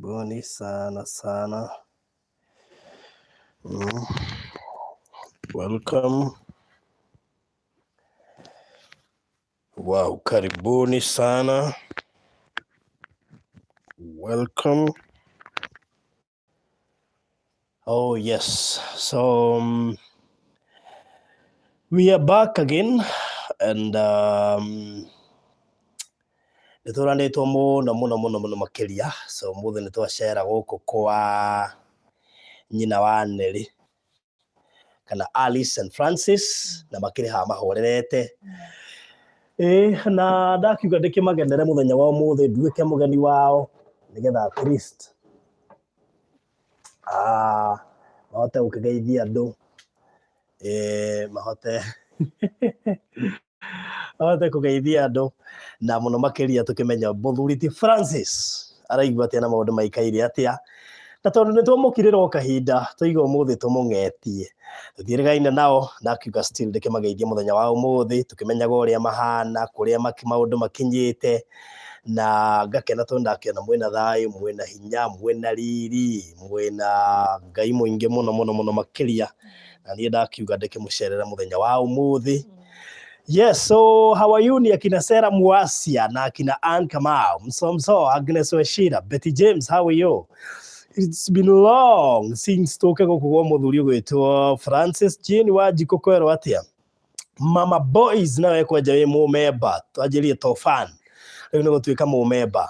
Karibuni sana sana. Welcome. Wow, karibuni sana. Welcome. Oh yes. So we are back again and nitũranĩtwo mũno makĩria. So mũthĩ nĩtwacera gũkũ kwa nyina wa Neri kana Alice and Francis na makĩrĩ haha mahorerete. Na ndakiuga ndĩkĩmagenere mũthenya wa ũmũthĩ nduĩke mũgeni wao nĩgetha at least mahote gũkĩgeithia andũ mahote kũgeithia andũ na mũno makĩria tũkĩmenya mũthuri ti Francis araigua atĩa na maũndũ maikaire atĩa, na tondũ nĩtwamũkirĩrwo kahinda tũiga ũmũthĩ tũmũng'etie tũtiĩrĩgaine nao na akiuga still ndĩkĩmageithie mũthenya wa ũmũthĩ tũkĩmenyaga ũrĩa mahana kũrĩa maũndũ makinyĩte na ngakena tondũ ndakĩona mwĩna thayũ mwĩna hinya mwĩna riri mwĩna Ngai mũingĩ mũno makĩria na niĩ ndakiuga ndĩkĩmũcerera mũthenya wa ũmũthĩ. Yes, so how are you? Ni akina Sarah Muasia na akina Ann Kamau, Msomso, Agnes Wachira, Betty James, how are you? It's been long since toke gũkũ mũthuri ũgwĩtwo Francis Jane wa Jikokwerwo atia. Mama Boys nawe kwenja wĩ mũmemba, twanjĩrie top fan. Rĩu nĩ gũtuĩka mũmemba.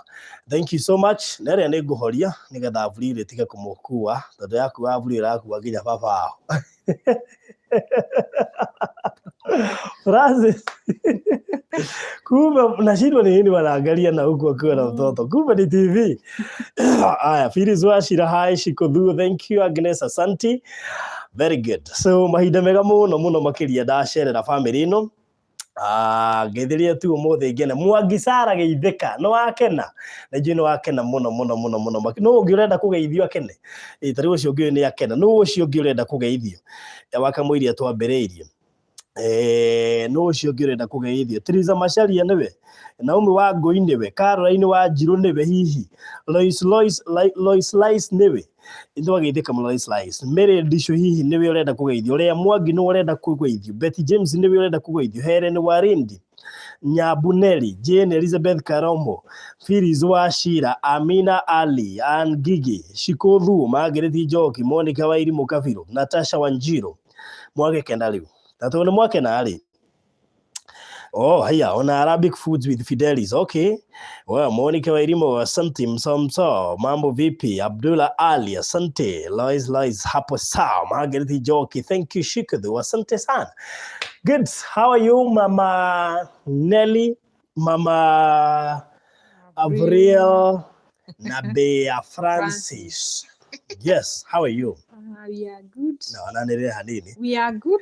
Thank you so much. Nerĩa nĩ ngũhoria nĩgetha Avuri ĩtige kũmũkua, tondũ yaku Avuri ĩrakua nginya baba wao. Francis. Kumbe nashindwa ni nini wanaangalia na huku akiwa na mtoto. Kumbe ni TV. Aya, Phyllis Wachira, hi, Shikothu, thank you, Agnes, asanti. Very good. So mahinda mega mũno makĩria ndacerera family ĩno. Ngeithirie tu ũmũthĩ ngene Mwangi Sara geithĩka no wakena na njui no wakena mũno no ũngĩ ũrenda kũgeithio akene tarĩ ũcio ũngĩ nĩ akena no ũcio ũngĩ ũrenda kũgeithio wakamũiria twambĩrĩirie no ũcio ũngĩ ũrenda kũgeithio Teresa Macharia nĩwe Naomi wa Ngũi nĩwe Caroline wa Njirũ nĩwe hihi Lois Lice nĩwe Ndwageithĩka Lois Lice Mary Ndicũ hihi nĩwe ũrenda kũgeithio ũrĩa Mwangi nĩ ũrenda kũgeithio Betty James nĩwe ũrenda kũgeithio Helen Warindi Nyabuneli Jane Elizabeth Karomo Phyllis Wachira Amina Ali Ann Gigi Shikothu Margaret Njoki Monica Wairimũ Kabirũ Natasha Wanjiru mwagĩkena rĩu na tondũ mwakena rĩ haya on Arabic foods with Fidelis. Okay. Well, Monica Wairimũ asante. Msomso mambo vipi? Abdullah Ali asante. Lois hapo sawa. Margaret Njoki, thank you. Shikothu asante sana. Good. How are you, Mama Nelly, Mama Avril, Nabea Francis? Yes, how are you? We are good. No, nanere hanini. We are good.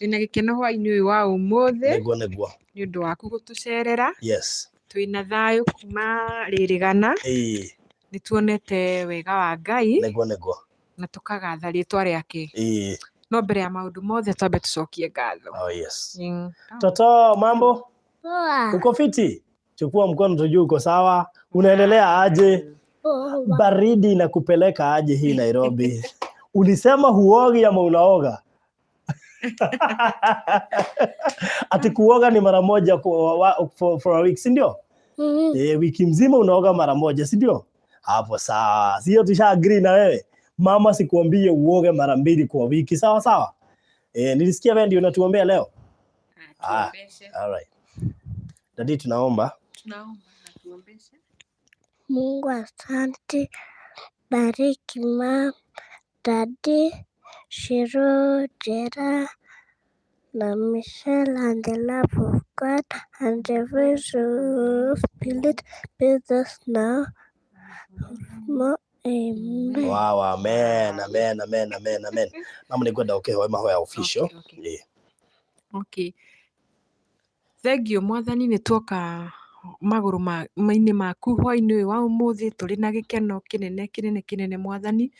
Twina gĩkeno hwainĩ ũyũ wa ũmũthĩ nĩ ũndũ waku gũtũcerera. Yes. Twina thayũ kuma rĩrĩgana. Nĩtuonete wega wa Ngai na tũkagatha rĩtwa rĩake. No mbere ya maũndũ mothe twambe tũcokie ngatho. Oh yes. Toto, mambo? Uko fiti? Chukua mkono tujue uko sawa. Unaendelea aje? Baridi inakupeleka aje hii Nairobi? Ulisema huogi ama unaoga? Ati kuoga ni mara moja for a week, si ndio? Wiki mzima unaoga mara moja, si ndio? Hapo sawa. Sio tusha agree na wewe. Mama sikuambie uoge mara mbili kwa wiki, sawa sawa? Nilisikia wewe ndio unatuombea leo. All right. Dadi tunaomba na tuombeshe. Mungu asante. Bariki mama, Daddy, Shiro, Jera, na Michelle, and the love of God, and the voice of Spirit, be with us now. Amen. Wow, amen. Mama nĩngwenda ũkĩhoe mahoya official. Okay. Thank you Mwathani nĩ tuoka magũrũ mainĩ maku hwainĩ ũyũ wa ũmũthĩ. Tũrĩ na gĩkeno kĩnene Mwathani,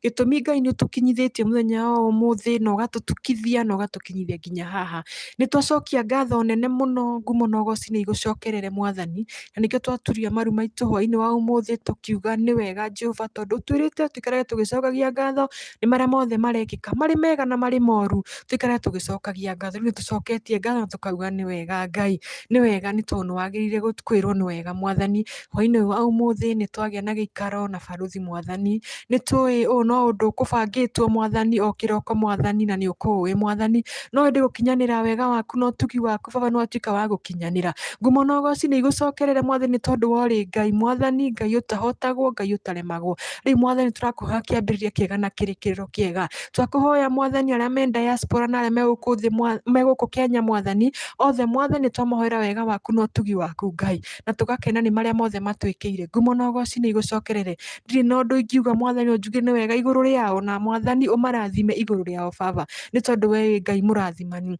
gĩtũmi Ngai nĩ ũtũkinyithĩtie mũthenya wa ũmũthĩ na ũgatũtukithia na ũgatũkinyithia nginya haha. Nĩ twacokia ngatho nene mũno, ngumo na ũgooci nĩ igũcokerere Mwathani, na nĩkĩo twaturia maru maitũ hwainĩ wa ũmũthĩ tũkiuga nĩ wega Jehova, tondũ ũtwĩrĩte tũikarage tũgĩcokagia ngatho nĩ marĩa mothe marekĩka, marĩ mega na marĩ moru, tũikarage tũgĩcokagia ngatho. Rĩu nĩ tũcoketie ngatho na tũkauga nĩ wega Ngai, nĩ wega nĩ tondũ nĩ wagĩrĩire kwĩrwo nĩ wega Mwathani. Hwainĩ ũyũ wa ũmũthĩ nĩ twagĩa na gĩikaro na barothi Mwathani, nĩ tũĩ ũũ no ũndũ ũkũbangĩtwo Mwathani o kĩroko Mwathani, na nĩ ũkũũĩ Mwathani, no ĩndĩ gũkinyanĩra wega waku na ũtugi waku Baba nĩ watuĩka wa gũkinyanĩra. Ngumo na ũgooci nĩ igũcokerere Mwathani, nĩ tondũ wa ũrĩ Ngai Mwathani, Ngai ũtahotagwo, Ngai ũtaremagwo. Rĩu Mwathani tũrakũhoya kĩambĩrĩria kĩega na kĩrĩkĩrĩro kĩega. Twakũhoya Mwathani arĩa me diaspora na arĩa me gũkũ Kenya Mwathani, othe Mwathani twamahoera wega waku na ũtugi waku Ngai, na tũgakena nĩ marĩa mothe matwĩkĩire. Ngumo na ũgooci nĩ igũcokerere. Ndirĩ na ũndũ ingiuga Mwathani o njuge nĩ wega igũrũ rĩao, na Mwathani ũmarathime igũrũ rĩao Baba, nĩ tondũ wee wĩ Ngai mũrathimani.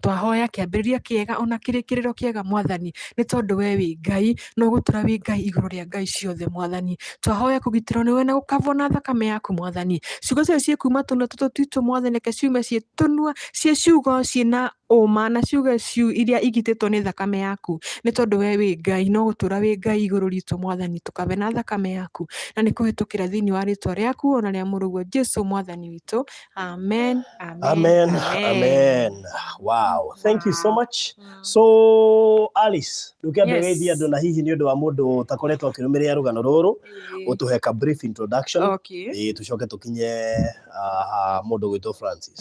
Twahoya kĩambĩrĩria kĩega ona kĩrĩkĩrĩro kĩega Mwathani, nĩ tondũ wee wĩ Ngai na ũgũtũũra wĩ Ngai igũrũ rĩa ngai ciothe Mwathani. Twahoya kũgitĩrwo nĩwe na gũkabwo na thakame yaku Mwathani. Ciugo ciothe ciĩkuma tũnua tũtũ twitũ Mwathani, reke ciume ciĩ tũnua ciĩ ciugo ciĩna ũma, na ciugo iria igitĩtwo nĩ thakame yaku, nĩ tondũ wee wĩ Ngai na ũgũtũũra wĩ Ngai igũrũ ritũ Mwathani. Tũkabe na thakame yaku, na nĩ kũhĩtũkĩra thĩinĩ wa rĩĩtwa rĩaku ona rĩa mũrũguo Jesũ Mwathani witũ. Amen, Amen, amen. Wow, thank you so much. So Alice, ndukiambia geithia andũ na hihi nĩ ũndũ wa mũndũ utakoretwo akĩrũmĩrĩra rũgano rũrũ, ũtũhe ka brief introduction, tũcoke tũkinye mũndũ gwĩtwo Francis.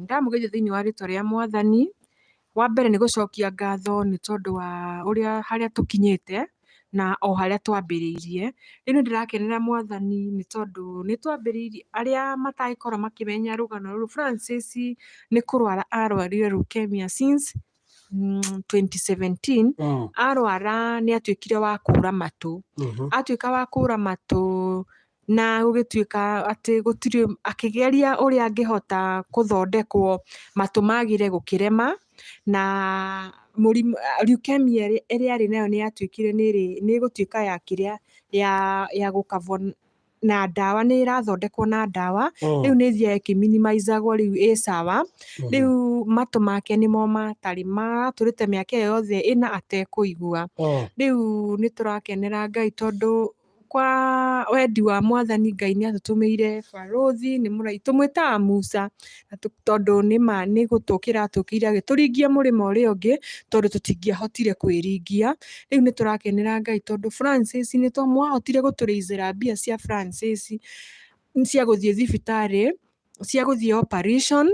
Ndamũgeithia thĩinĩ wa rĩĩtwa rĩa Mwathani. Wa mbere nĩ gũcokia ngatho nĩ tondũ wa ũrĩa harĩa tũkinyĩte na o harĩa twambĩrĩirie. Rĩu nĩ ndĩrakenera Mwathani nĩ tondũ nĩ twambĩrĩirie, arĩa matagĩkorwo makĩmenya rũgano rũrũ, Francis nĩ kũrwara arwarire leukemia since 2017. Arwara nĩ atuĩkire wa kũũra matũ, atuĩka wa kũũra matũ na gũgĩtuĩka atĩ gũtirĩ, akĩgeria ũrĩa angĩhota gũthondekwo matũ magĩre gũkĩrema, na mũrimũ leukemia ĩrĩa arĩ nayo nĩ yatuĩkire nĩ gũtuĩka ya kĩrĩa ya gũkabwo na ndawa, nĩ ĩrathondekwo na ndawa, rĩu nĩ ĩthiaga ĩkĩminimizagwo, rĩu ĩ sawa. Rĩu matũ make nĩmo matarĩ maratũrĩte mĩaka ĩyo yothe ĩna atekũigua. Rĩu nĩ tũrakenera Ngai tondũ kwa wendi wa Mwathani Ngai nĩ atũtũmĩire barothi, nĩ mũraika, tũmwĩtaga Musa, tondũ nĩ gũtũkĩra atũkĩire agĩtũringia mũrĩmo ũrĩa ũngĩ tondũ tũtingĩahotire kwĩringia. Rĩu nĩ tũrakenera Ngai tondũ Francis nĩ mwahotire gũtũrĩicĩra mbia cia Francis cia gũthiĩ thibitarĩ, cia gũthiĩ operation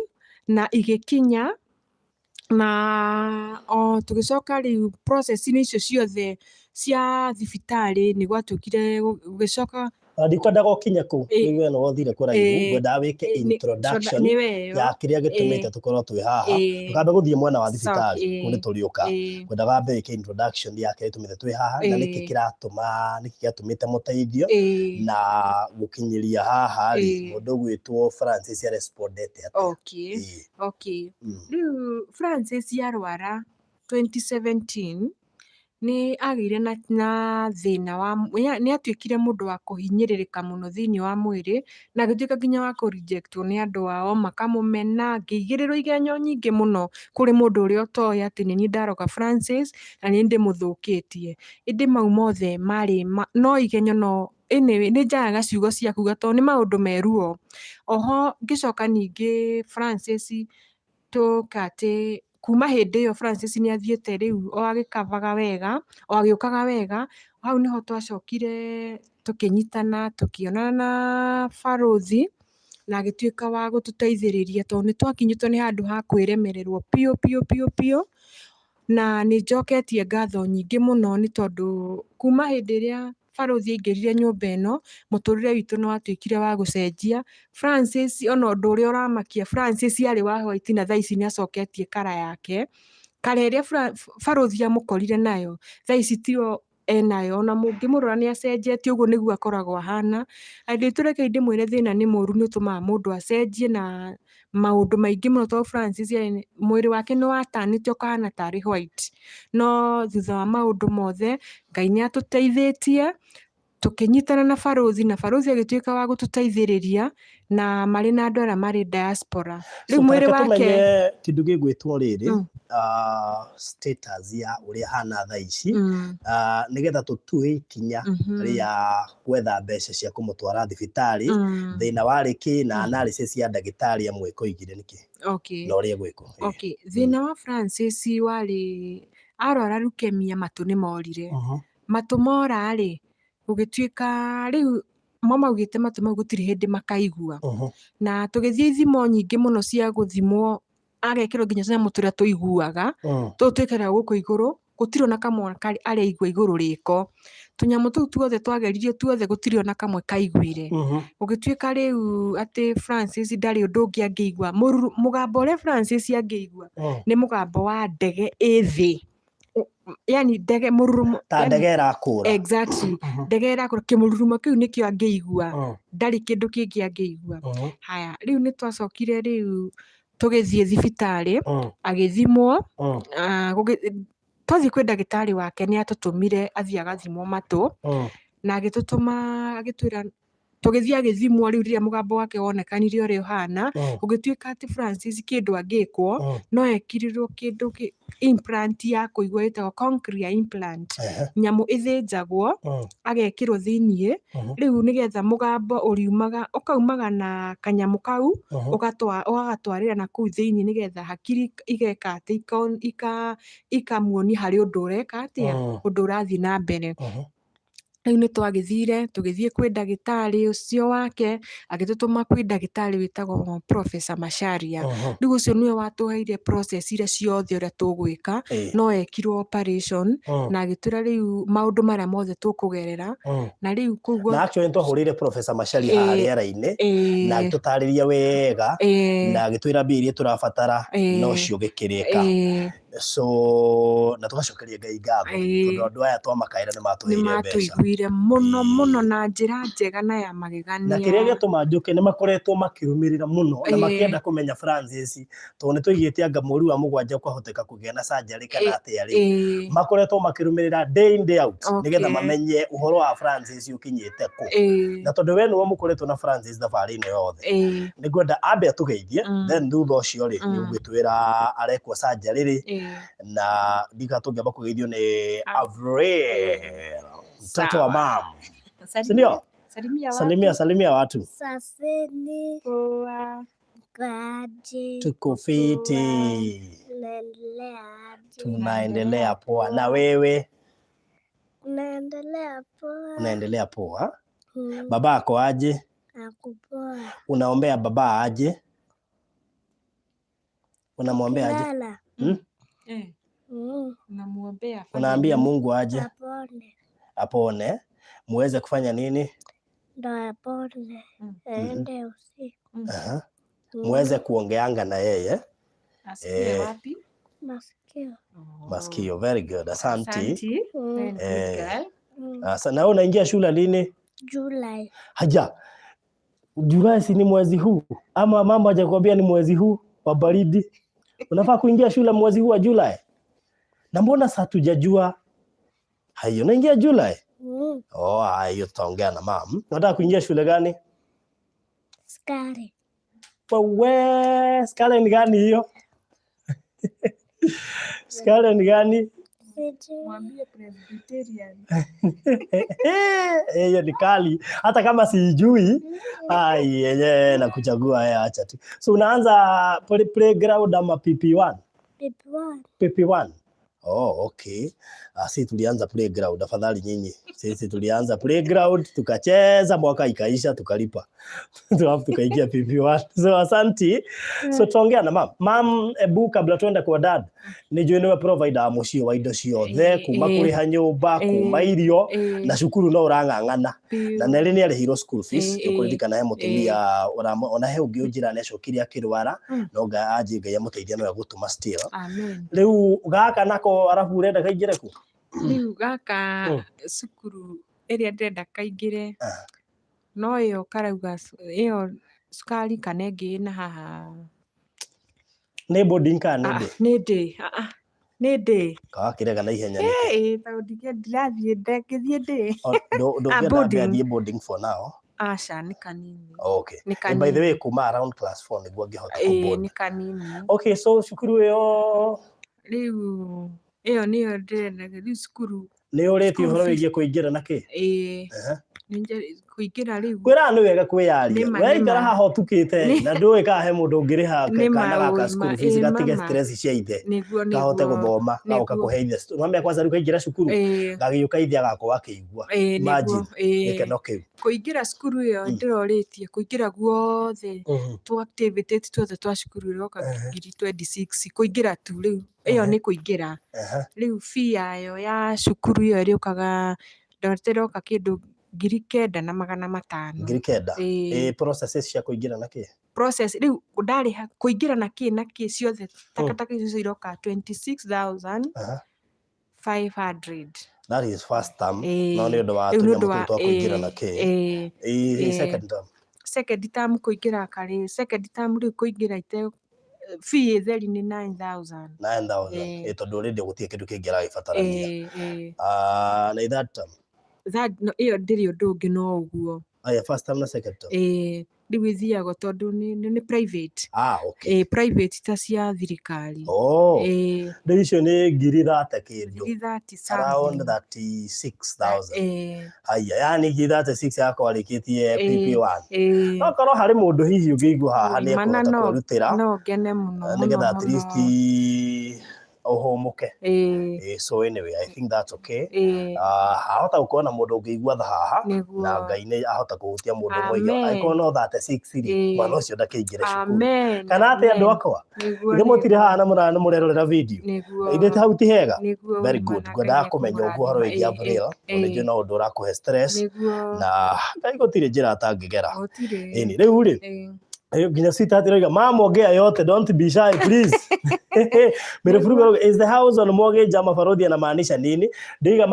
na igĩkinya, na o tũgĩcoka rĩu process-inĩ icio ciothe cia thibitarĩ nĩ gwatuĩkire gũgĩcoka. Ndikwenda gũkinya kũu, nĩguo no ũthire kũraihu, ngwendaga wĩke introduction ya kĩrĩa gĩtũmĩte tũkorwo twĩ haha, ndũkambe gũthiĩ mwena wa thibitarĩ kũrĩ tũrĩũka. Ngwendaga wambe wĩke introduction ya kĩrĩa gĩtũmĩte twĩ haha, na nĩkĩ gĩatũmĩte mũteithio, na gũkinyĩria haha rĩ mũndũ gwĩtwo Francis arespondete atĩa. Rĩu Francis arwara 2017 nĩ agĩire na thĩna wa, nĩ atuĩkire mũndũ wa kũhinyĩrĩrĩka mũno thĩinĩ wa mwĩrĩ, na agĩtuĩka nginya wa kũ-rejectwo nĩ andũ ao, makamũmena, ngĩigĩrĩrwo igenyo nyingĩ mũno kũrĩ mũndũ ũrĩa ũtoĩ atĩ nĩ niĩ ndaroga Francis na nĩ ndĩmũthũkĩtie. Ĩndĩ mau mothe marĩ no igenyo, no anyway nĩ njaga ciugo cia kuga tondũ nĩ maũndũ meruo. Oho ngĩcoka ningĩ Francis atĩ kuma hĩndĩ ĩyo Francis nĩ athiĩte rĩu o agĩkabaga wega, o agĩũkaga wega. Hau nĩho twacokire tũkĩnyitana tũkĩonana na barothi na agĩtuĩka wa gũtũteithĩrĩria tondũ nĩ twakinyĩtwo nĩ handũ ha kwĩremererwo biũ, na nĩ njoketie ngatho nyingĩ mũno nĩ tondũ kuma hĩndĩ ĩrĩa barothi aingĩrire nyũmba ĩno, mũtũrĩre witũ nĩ watuĩkire wa gũcenjia. Francis ona ũndũ ũrĩa ũramakia, Francis arĩ wa white na thaa ici nĩ acoketie kara yake, kara ĩrĩa barothi amũkorire nayo thaa ici tiyo enayo ona mũngĩmũrora nĩ acenjetie ũguo nĩguo akoragwo ahana. Andũ aitũ reke ndĩmwĩre thĩna nĩ mũru nĩ ũtũmaga mũndũ acenjie na maũndũ maingĩ mũno to Francis mwĩrĩ wake nĩ watanĩte ũkahana tarĩ white, no thutha wa maũndũ mothe Ngai nĩ atũteithĩtie tũkĩnyitana na barũthi agĩtuĩka wa gũtũteithĩrĩria na marĩ na andũ arĩa marĩ diaspora. Rĩu mwĩrĩ wake kĩndũ gĩgwĩtwo rĩrĩ status ya ũrĩa hana thaa ici nĩgetha tũtue ikinya rĩa gwetha mbeca cia kũmũtwara thibitarĩ, thĩna warĩ kĩ na analysis ya ndagĩtarĩ amwe ĩkoigire nĩkĩ na ũrĩa gwĩkwo. Thĩna wa Francis warĩ arwara leukemia, matũ nĩ morire. Matũ mora rĩ gũgĩtuĩka rĩu maugĩte matũ mau gũtirĩ hĩndĩ makaigua, na tũgĩthiĩ ithimo nyingĩ mũno cia gũthimwo agekĩrwo nginya tũnyamũ tũrĩa tũiguaga tũu twĩkĩragwo gũkũ igũrũ, gũtirĩ ona kamwe araigua igũrũ rĩko. Tũnyamũ tũu tuothe twageririo tuothe gũtirĩ ona kamwe kaiguire. Gũgĩtuĩka rĩu atĩ Francis ndarĩ ũndũ ũngĩ angĩigua. Mũgambo ũrĩa Francis angĩigua nĩ mũgambo wa ndege ĩ thĩ, yani ndege mũrurumo ta ndege ĩrakũra. Exactly, ndege ĩrakũra, kĩmũrurumo kĩu nĩkĩo angĩigua, ndarĩ kĩndũ kĩngĩ angĩigua. Haya, rĩu nĩ twacokire rĩu tũgĩthiĩ thibitarĩ agĩthimwo. Twathiĩ kwĩ ndagĩtarĩ wake nĩ atũtũmire athiĩ agathimwo matũ na agĩtũtũma agĩtwĩra tũgĩthiĩ agĩthimwo. Rĩu rĩrĩa mũgambo wake wonekanire ũrĩa ũhana, gũgĩtuĩka atĩ Francis kĩndũ angĩkwo no ekĩrĩrwo kĩndũ implant ya kũigua ĩtagwo cochlear implant, nyamũ ĩthĩnjagwo agekĩrwo thĩiniĩ. Rĩu nĩgetha mũgambo ũkaumaga na kanyamũ kau ũgagatwarĩra na kũu thĩiniĩ, nĩgetha hakiri igeka atĩ ikamuonia harĩ ũndũ ũreka atĩa, ũndũ ũrathiĩ na mbere. Rĩu nĩ twagĩthire tũgĩthiĩ kwĩ ndagĩtarĩ ũcio wake, agĩtũtũma kwĩ ndagĩtarĩ wĩtagwo Professor Macharia. Rĩu ũcio nĩwe watũheire process iria ciothe ũrĩa tũgwĩka, no ekirwo operation na agĩtwĩra rĩu maũndũ marĩa mothe tũkũgerera. Na rĩu kũguo na actually twahũrĩire Professor Macharia haha rĩera-inĩ na agĩtũtarĩria wega na agĩtwĩra mbia iria tũrabatara no cio gĩkĩrĩka. So na tũgacokeria Ngai ngatho tondũ andũ aya twamakaĩra nĩ matũheire mbeca mũno mũno na njĩra njega na ya magegania. Na kĩrĩa gĩatũma njũke nĩ makoretwo makĩrũmĩrĩra mũno na makĩenda kũmenya Francis, tondũ nĩ tũigĩte anga mweri wa mũgwanja ũkahoteka kũgĩa na surgery kana atĩa rĩ. Makoretwo makĩrũmĩrĩra day in day out nĩgetha mamenye ũhoro wa Francis ũkinyĩte kũ. Na tondũ we nĩwe mũkoretwo na Francis thabarĩ-inĩ yothe, nĩ ngwenda ambe atũgeithie, then thutha ũcio rĩ nĩ ũgwĩtwĩra arekwo surgery rĩ, na ndigatũngĩamba kũgeithio nĩ Avril, mtoto wa mam. Sindio? Salimia watu. Saseni Poa. kwaje, Tuko fiti. Tunaendelea poa. Na wewe? Naendelea poa. Unaendelea poa? Baba ako aje? Ako poa. Unaombea baba aje? Unamwombea aje? Lala. Unamuombea. Unaambia Mungu aje? Apone. Apone. Muweze kufanya nini? Ndo apone. Aende usiku. Muweze kuongeanga na yeye. Asikie wapi? Masikio. Masikio. Very good. Asante. Asante. Na unaingia shule lini? Julai. Haja. Julai si ni mwezi huu? Ama mama hajakwambia ni mwezi huu wa baridi? Unafaa kuingia shule mwezi huu wa Julai? Na mbona sasa tujajua? Hayo unaingia Julai? Hiyo tutaongea na mama. Unataka kuingia shule gani? Skari. Wewe, skari ni gani hiyo? Skari ni gani? Mwambie Presbyterian. Hiyo ni kali. Hata kama sijui, yenyewe na kuchagua acha tu. So unaanza playground ama PP1? PP1. Okay. Sisi tulianza playground, afadhali nyinyi. Sisi tulianza playground, tukacheza, mwaka ikaisha, tukalipa. Alafu tukaingia PP1. So asante. So tuongea na mama. Mam, ebu kabla tuende kwa dad, nijue niwe provider mucio wa indo ciothe, kuma kuriha nyumba, kuma irio, na cukuru no urang'ang'ana. Na nere ni arihirwo school fees, ukuririkana he mutumia ona he ungi unjira ne cokiria kirwara, no nga anji Ngai amuteithia no gutuma still. Amen. Riu gaka nako arabu urenda kaingire ku? Rĩu gaka cukuru ĩrĩa ndĩrenda kaingĩre no ĩyo karauga ĩyo cukari kana ĩngĩ ĩna haha nĩ boarding kana nĩ ndĩ nĩ ndĩ gakĩrega na ihenya nĩkĩ tondũ ndirathiĩ ngĩthiĩ ndĩ ndũngĩenda athiĩ boarding for now aca nĩ kanini okay by the way kuma around class 4 nĩguo angĩhota kũboard nĩ kanini okay so cukuru ĩyo rĩu ĩyo nĩyo ndĩrendaga rĩu cukuru nĩ ũrĩtie ũhoro wĩgiĩ kũingĩra na kĩ kũingĩra rĩu kwĩra nĩ wega kwĩyaria weikara haha ũtukĩte na ndũĩ kana he mũndũ ũngĩrĩha kana gaka school fees gatige stress cia ithe kahote gũthoma gagoka kũhe ithe mami kwanza rĩu kaingĩra cukuru gagĩũka ithe agakwo akĩigua imagine gĩkeno kĩu kũingĩra cukuru ĩyo ndĩrorĩtie kũingĩra guothe tu activities tuothe twa cukuru iroka 2026 kũingĩra tu rĩu ĩyo nĩ kũingĩra rĩu fee yayo ya cukuru ĩyo ĩrĩũkaga ndĩroka kĩndũ 9,500 9,000 processes cia kũingĩra na kĩ process rĩu ndarĩha kũingĩra na kĩ ciothe takataka icio iroka 26,500 that is first term no nĩ ũndũ wa tũnyamũ tũu twa kũingĩra na kĩ second term kũingĩra karĩ second term rĩu kũingĩra ite fee theri nĩ 9,000 tondũ already gũtirĩ kĩndũ kĩngĩ aragĩbatarania na that term ĩyo ndĩrĩ ũndũ ũngĩ no ũguo first term na second term rĩu ithiagwo tondũ nĩ private okay private ta cia thirikari rĩu icio nĩ 30,000 kĩndũ 30 around 36,000 haya yani 36 yako arĩkĩtie PP1 no korwo harĩ mũndũ hihi ũngĩigua haha nĩ ekũhota kwĩrutĩra no ngene mũno nĩgetha at least ũhũmũke so anyway I think that's okay hahota gũkorwo na mũndũ ũngĩigua haha na Ngai nĩ ahota kũhutia mũndũ mũingĩ angĩkorwo no 36 rĩ mwana ũcio ndakĩingĩre cukuru kana atĩ andũ akwa ithe mũtirĩ haha na mũrerorera video ithe hau ti hega very good ngwendaga kũmenya ũguo ũhoro wĩgiĩ Avril nĩnjũĩ no ũndũ ũrakũhe stress na Ngai gũtirĩ njĩra atangĩgera rĩu rĩ nginya sweetheart roiga mama ongea yote don't be shy please Mĩrĩburu is the house on mortgage ama barũthi anamaanisha nini ndiga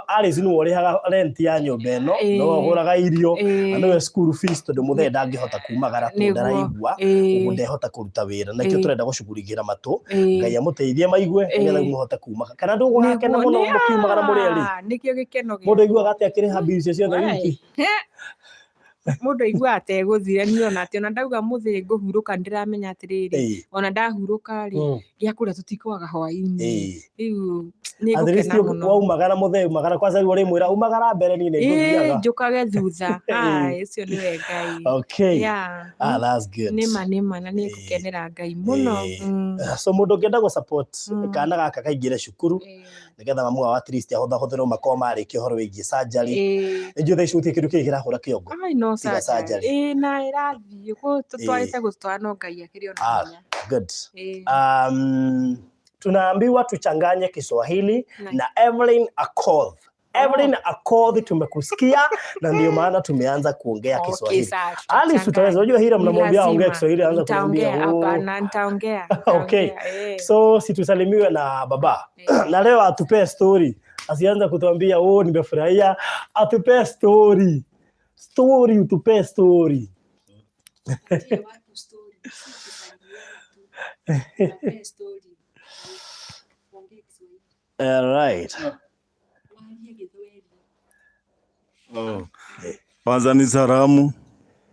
Alice nĩ ũrĩhaga rent ya nyũmba ĩno no ũgũraga irio na nĩwe school fees tondũ mũthee ndangĩhota kumagara tondũ ndaraigua ũguo ndehota kũruta wĩra nakĩo tũrenda gũcugurigĩra matũ Ngai amũteithie maigue nĩgetha mũhote kumaga kana ndũgũgakena mũno mũkiumagara mũrĩ erĩ nĩkĩo gĩkeno gĩkĩ mũndũ aiguaga atĩ akĩrĩha bill icio ciothe wiki mũndũ aigua ategũthira niĩ ona atĩ ona ndauga mũthĩ ngũhurũka ndĩramenya atĩrĩrĩ ona ndahurũka rĩ gĩa kũrĩa tũtikwaga hwaĩ-inĩ rĩu nĩ ngũkena mũno waumagara mũthee umagara kwanza rĩu ũrĩmwĩra umagara mbere niĩ nĩ ngũthiaga njũkage thutha ũcio nĩwe Ngai okay that's good nĩma na nĩ ngũkenera Ngai mũno so mũndũ ũngĩenda gũ support kana gaka kaingĩre cukuru nĩgetha mamu wao at least ahũthahũthĩrwo makorwo marĩkia ũhoro wĩgiĩ surgery nĩnjũĩ thaa ici gũtirĩ kĩndũ kĩngĩ kĩrahũra kĩongo na ĩrathiĩ tũtwarĩte gũtwara no Ngai akĩrĩ ona hinya good tunaambiwa tuchanganye Kiswahili na Evelyn Akoth. Evelyn Akoth tumekusikia na ndio maana tumeanza kuongea Kiswahili. Alice tutaweza, unajua hila mnamwambia aongee Kiswahili anza kuambia hapana nitaongea. Okay. So situsalimiwe na baba. Na leo atupe story. Asianza kutuambia nimefurahia, atupe story. Utupe story. All right. Kwanza ni salamu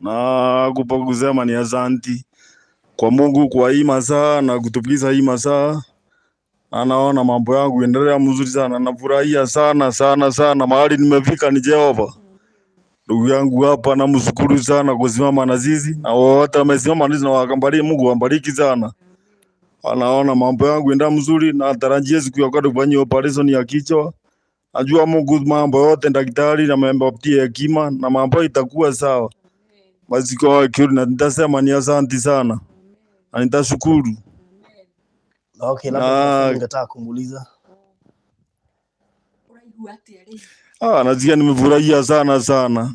na kusema ni asante kwa Mungu kwa hii masaa na kutupiza hii masaa. Anaona mambo yangu endelea mzuri sana, nafurahia sana mahali nimefika ni Jehova. Ndugu yangu hapa na mshukuru sana kusimama na sisi na wote wamesimama na sisi na wakambalie Mungu ambariki sana. Anaona mambo yangu enda mzuri na tarajia siku ya kufanya operation ya kichwa. Najua Mungu mambo yote daktari na amempatia hekima na mambo itakuwa sawa. Basi kwa kitu na nitasema ni asante sana. Na nitashukuru. Okay, labda ningetaka kumuuliza. Nasikia nimefurahia sana.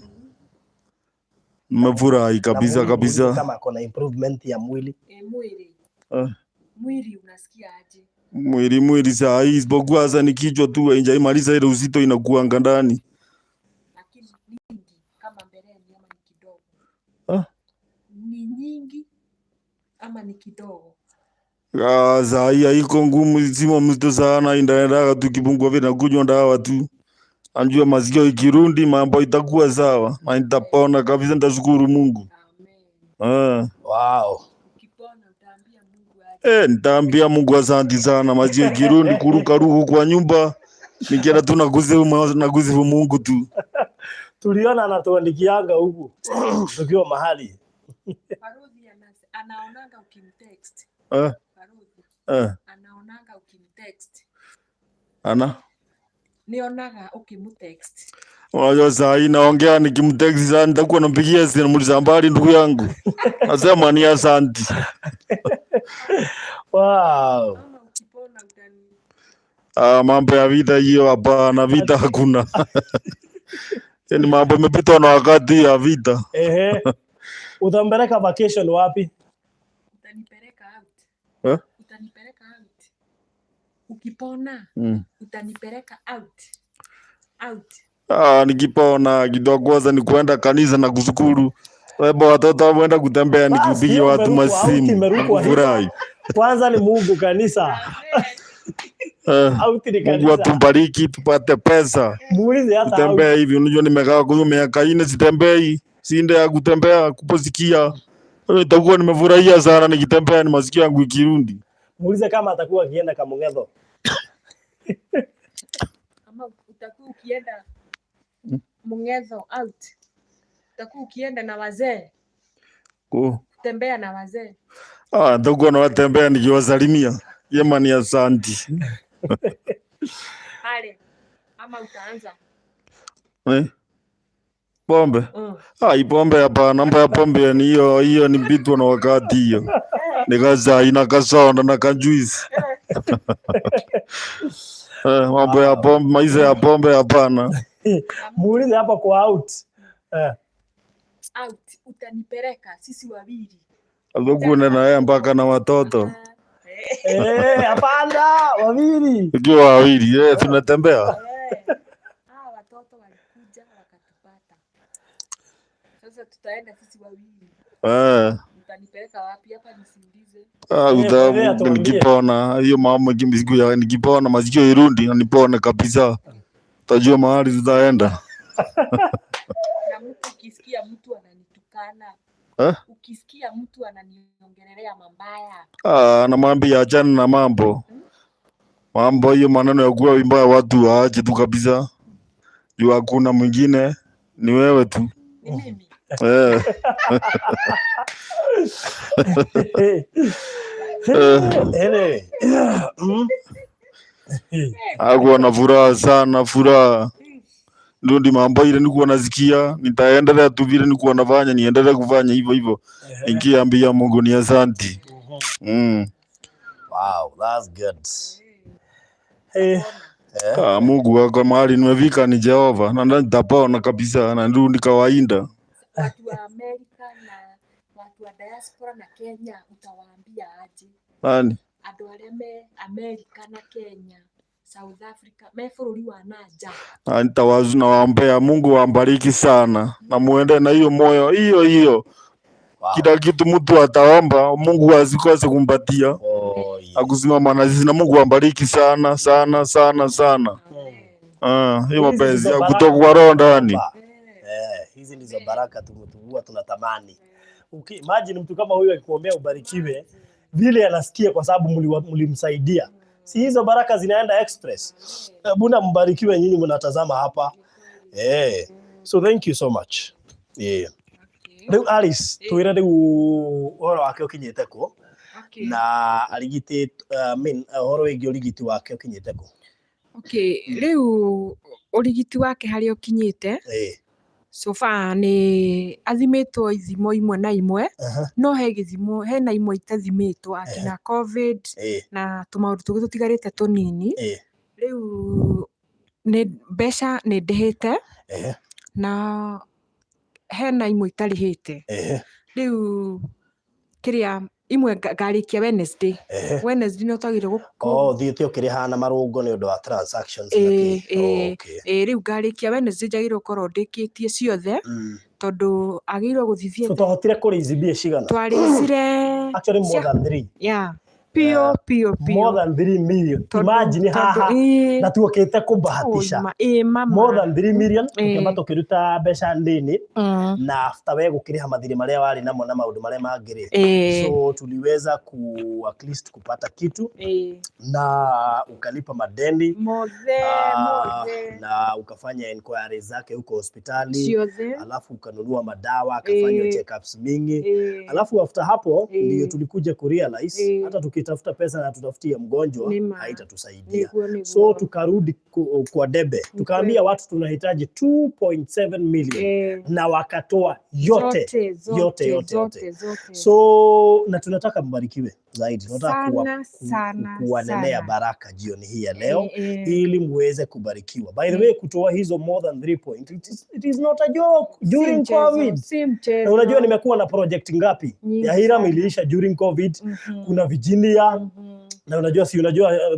Nimefurahi kabisa. Kama kuna improvement ya mwili. Mwili unasikia aje? mwili saa hii, isipokuwa hasa ni kichwa tu haijaimaliza ile uzito inakuanga ndani. Lakini nyingi kama mbeleni ama ni kidogo? Ni nyingi ama ni kidogo? Saa hii haiko ngumu, sima mzito sana, inaendaga tu kipungua vile nakunywa dawa tu. Anjua masikio ikirundi mambo itakuwa sawa na nitapona kabisa, nitashukuru Mungu. Wow. Ukipona utaambia Mungu aje? Nitaambia Mungu asante sana. Masikio ikirundi kuruka ruhu kwa nyumba nikienda tu nakusifu Mungu tu. Tuliona anatuandikianga huku tukiwa mahali. Parodi anaonanga ukimtext. Parodi anaonanga ukimtext. Nionaga ukimtext. Unajua saa hii naongea nikimtext sana, nitakuwa nampigia simu namuuliza habari ndugu yangu. Nasema ni asante. Wow. Kama ukipona utani. Mambo ya vita hiyo hapana, vita hakuna. Yaani mambo yamepita na wakati ya vita. Utampeleka vacation wapi? Utanipeleka out. Utanipeleka out. Ukipona utanipeleka out. Nikipona kidogo kwanza ni kuenda kanisa na kushukuru. Wewe watoto waenda kutembea nikipigia watu masimu. Furahi. Kwanza ni Mungu, kanisa. Out ni kanisa. Mungu atubariki tupate pesa. Muulize hata kutembea hivi, unajua nimekaa kwa miaka 4 sitembei. Sinde ya kutembea kuposikia. Itakuwa nimefurahia sana nikitembea, ni masikio yangu ikirundi. Muulize kama atakuwa akienda Kamung'etho. Kama utakuwa ukienda Mung'etho out. Utakuwa ukienda na wazee. Tembea na wazee. Nitakuwa nawatembea nikiwasalimia. Yema ni asante. Pale ama utaanza. Pombe? Pombe hapana, mambo ya pombe ni hiyo ni vitu na wakati hiyo. Nikaza ina kasonda na kajuice. Mambo ya pombe, maisha ya pombe hapana. Muulize hapa kwa out. Out utanipeleka sisi wawili. Alikuwa na yeye mpaka na watoto. Hapana, wawili. Ukiwa wawili, tunatembea. Watoto walikuja wakatupata. Sasa tutaenda sisi wawili. Utanipeleka wapi hapa nisindize? Nikipona hiyo mama nikipona masikio irundi na nipone kabisa. Utajua mahali tutaenda. Na mtu ukisikia mtu ananitukana. Ukisikia mtu ananiongelelea mabaya. Namwambia achana na mambo. Mambo hiyo maneno ya kuwa mbaya watu waache tu kabisa. Juu hakuna mwingine, ni wewe tu. Ni mimi. Hakuwa na furaha. Ndio mambo ile nilikuwa nasikia, nitaendelea tu vile nilikuwa nafanya, niendelee kufanya hivyo. Nikiambia Mungu ni asante. Wow, that's good. Mungu wako mahali nimefika ni Jehova, na nitapona kabisa na ndio ni kawaida. Watu wa Amerika na watu wa diaspora na Kenya utawaambia aje? Nani? Andũ arĩa me Amerika na Kenya, South Africa, me bũrũri wa nanja. Nitawazu na waombea Mungu wabariki sana na muende na hiyo moyo hiyo. Kila kitu mtu ataomba Mungu asikose kumpatia. Akusimama na sisi na Mungu wabariki sana. Hiyo mapenzi ya kutoka kwa roho ndani. Hizi ndizo baraka tumekuwa tunatamani. Imagine mtu kama huyu akikuombea ubarikiwe, vile anasikia kwa sababu mlimsaidia. Si hizo baraka zinaenda express. Buna mbarikiwe nyinyi mnatazama hapa. So thank you so much. Rĩu Alice, twĩre rĩu ũhoro wake ũkinyĩte kũ? Na arigiti ũhoro wĩgiĩ ũrigiti wake ũkinyĩte kũ? Rĩu ũrigiti wake harĩa ũkinyĩte, so far nĩ athimĩtwo ithimo imwe na imwe, no hena imwe itathimĩtwo akina COVID na tũmaũndũ tũngĩ tũtigarĩte tũnini. Rĩu mbeca nĩ ndĩhĩte na hena imwe itarĩhĩte. Rĩu imwe ngarikia Wednesday Wednesday no twagire thiĩte ũkĩrĩha na marũngo nĩ ũndũ wa transactions rĩu ngarikia Wednesday njagĩrĩirwo gũkorwo ndĩkĩtie ciothe tondũ agĩrĩirwo gũthithia so twahotire kũrĩithi mbia cigana twarĩcire actually more than 3 pio more than 3 million imagine haha na tuokĩte kũbahatisha more than 3 million tukĩamba tũkĩruta mbeca nini na after we gũkĩrĩha mathirĩ marĩa warĩ namo na maũndũ marĩa mangĩ so tuliweza at least kupata kitu na ukalipa madeni na ukafanya inquiries zake huko hospitali alafu ukanunua madawa akafanya check-ups mingi alafu after hapo ndio tulikuja kurealize hata tukitafuta pesa na tutafutie mgonjwa haitatusaidia so tukarudi kwa debe tukaambia watu tunahitaji 2.7 million na wakatoa yote so na tunataka mbarikiwe zaidi tunataka kuwanenea baraka jioni hii ya leo ili muweze kubarikiwa by the way kutoa hizo more than 3 point it is not a joke during COVID na unajua nimekuwa na project ngapi ya Hiram iliisha during COVID kuna Virginia na unajua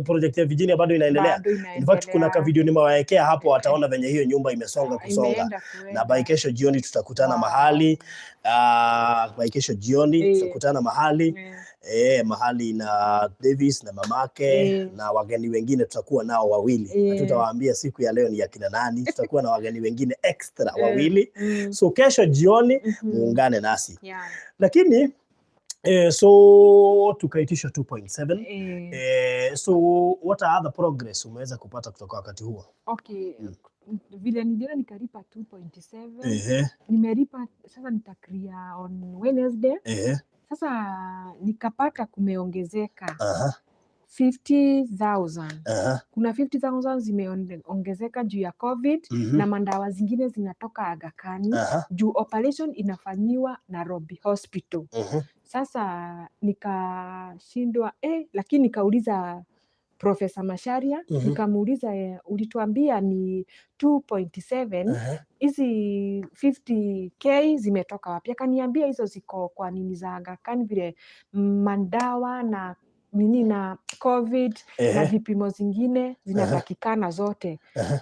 project ya Virginia bado inaendelea in fact kuna ka video nimewaekea hapo wataona venye hiyo nyumba imesonga na by kesho jioni tutakutana mahali by kesho jioni tutakutana mahali mahali na Davis na mamake na wageni wengine tutakuwa nao wawili hatutawaambia siku ya leo ni ya kina nani tutakuwa na wageni wengine extra wawili so kesho jioni muungane nasi lakini so tukaitisha 2.7 so what are other progress umeweza kupata kutoka wakati huo vile niliona nikalipa 2.7 nimelipa sasa nitakria on Wednesday sasa nikapata kumeongezeka 50,000 kuna 50,000 zimeongezeka juu ya COVID na mandawa zingine zinatoka Aga Khan juu operation inafanyiwa Nairobi Hospital sasa nikashindwa lakini nikauliza Profesa Masharia nikamuuliza ulituambia ni 2.7 hizi 50k zimetoka wapi akaniambia hizo ziko kwa nini za Aga Khan vile mandawa na nini na COVID na vipimo zingine zinatakikana zote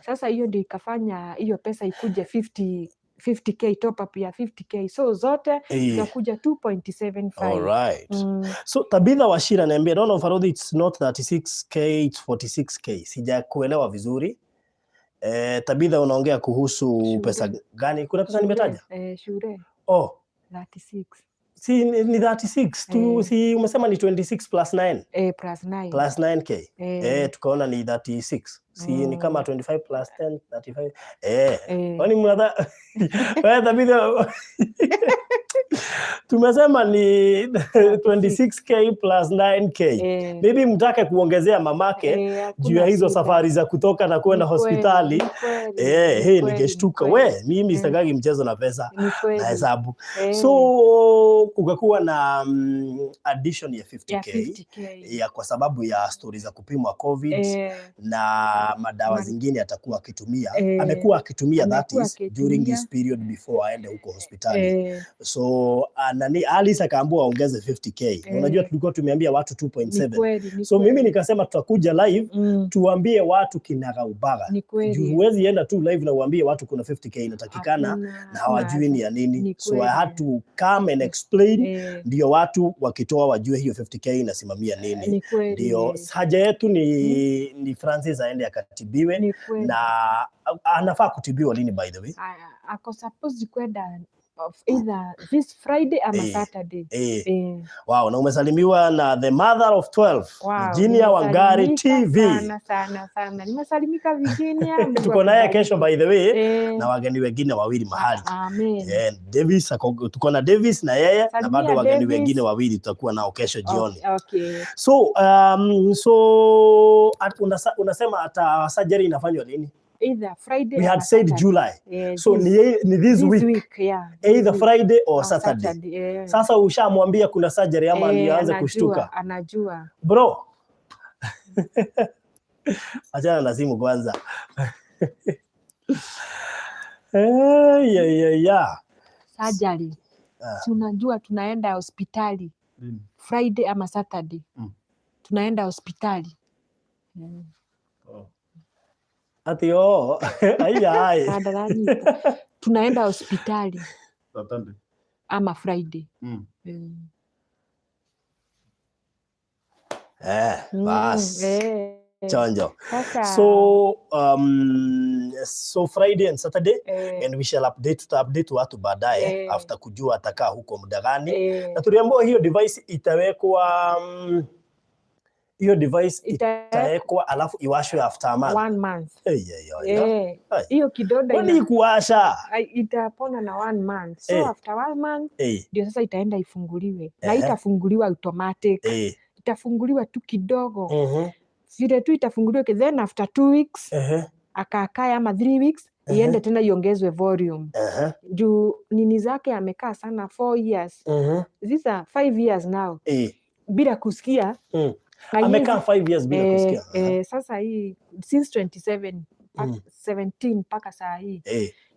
sasa hiyo ndio ikafanya hiyo pesa ikuje 50k top up ya 50k so zote zinakuja 2.75 alright so Tabitha Wachira niambia don't know it's not 36k it's 46k sijakuelewa vizuri Tabitha unaongea kuhusu shure. Pesa gani kuna pesa nimetaja shure 36 si ni 36 tu si umesema ni 26 plus 9 plus 9k tukaona ni 36 si ni kama 25 plus 10 35 kwani mnadha wewe Tabitha tumesema ni 26k plus 9k maybe mtake kuongezea mamake juu ya hizo safari za kutoka na kwenda hospitali ningeshtuka mimi sitaki mchezo na pesa na hesabu so kukakuwa na addition ya 50k ya kwa sababu ya stories za kupimwa COVID na madawa zingine atakuwa akitumia amekuwa akitumia that is during this period before aende huko hospitali so Alice akaambiwa aongeze 50k unajua tulikuwa tumeambia watu 2.7 so mimi nikasema tutakuja live tuambie watu kinagaubaga huwezi enda tu live na uambie watu kuna 50k inatakikana na hawajui ni ya nini so I had to come and explain ndio watu wakitoa wajue hiyo 50k inasimamia nini ndio haja yetu ni Francis aende akatibiwe na anafaa kutibiwa lini by the way ako supposed kwenda of either this Friday ama Saturday. Wow, na umesalimiwa na the mother of 12 Virginia Wangari TV. Sana. Nimesalimika Virginia. Tuko naye kesho by the way na wageni wengine wawili mahali. Amen. Davis tuko na Davis na yeye na bado wageni wengine wawili tutakuwa nao kesho jioni. Okay. So unasema ata surgery inafanywa lini? Either Friday we had said Saturday. July so ni this week yeah, either week. Friday or Saturday. Sasa ushamwambia kuna surgery ama alianza kushtuka anajua bro achana na simu kwanza surgery si unajua tunaenda hospitali Friday ama Saturday tunaenda hospitali. Ati ai. Tunaenda hospitali ama Friday. Bas. Chonjo. Sasa, So Friday and Saturday and we shall update watu baadaye after kujua atakaa huko muda gani. Na tuliambiwa hiyo device itawekwa itawekwa alafu iwashwe after a month. 1 month. Hiyo kidoda kwani kuwasha itapona na 1 month. So after 1 month ndio sasa itaenda ifunguliwe. Na itafunguliwa automatic. Itafunguliwa tu kidogo. Vile tu itafunguliwa, then after 2 weeks akakaa ama 3 weeks iende tena iongezwe volume. Juu nini zake amekaa sana 4 years. These are 5 years now. Bila kusikia. Amekaa 5 years bila kusikia. Sasa hii since 2017 mpaka saa hii.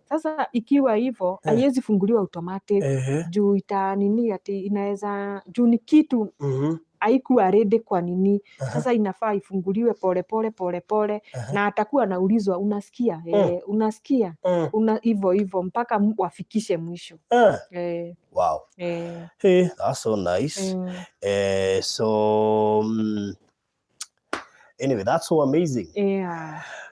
Sasa ikiwa hivyo haiwezi funguliwa automatic. Juu ati inaweza juu ni kitu haikuwa ready kwa nini. Sasa inafaa ifunguliwe pole na atakuwa anaulizwa unasikia? Unasikia? Hivyo mpaka wafikishe mwisho. Wow. That's so nice. Anyway, that's so amazing.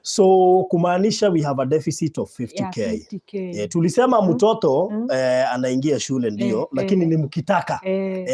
So kumaanisha we have a deficit of 50k. Tulisema mtoto anaingia shule ndio, lakini ni mkitaka.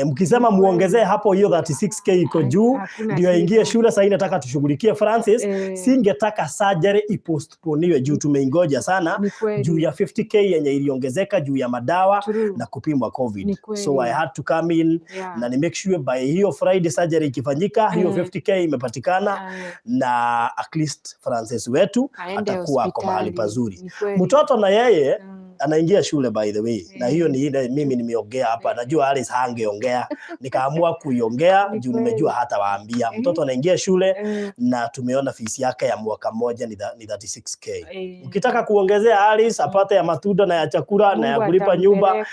Mkisema muongezee hapo hiyo 36k iko juu ndio aingie shule. Sasa nataka tushughulikie Francis. Singetaka surgery ipostponiwe juu tumeingoja sana juu ya 50k yenye iliongezeka juu ya madawa na kupimwa COVID. So I had to come in na ni make sure by hiyo Friday surgery ikifanyika hiyo 50k imepatikana na at least Francis wetu atakuwa kwa mahali pazuri. Mtoto na yeye anaingia shule by the way. Na hiyo ni ile mimi nimeongea hapa. Najua Alice hangeongea. Nikaamua kuiongea juu nimejua hata waambia. Mtoto anaingia shule na tumeona fees yake ya mwaka mmoja ni 36k. Ukitaka kuongezea Alice apate ya matunda na ya chakula na ya kulipa nyumba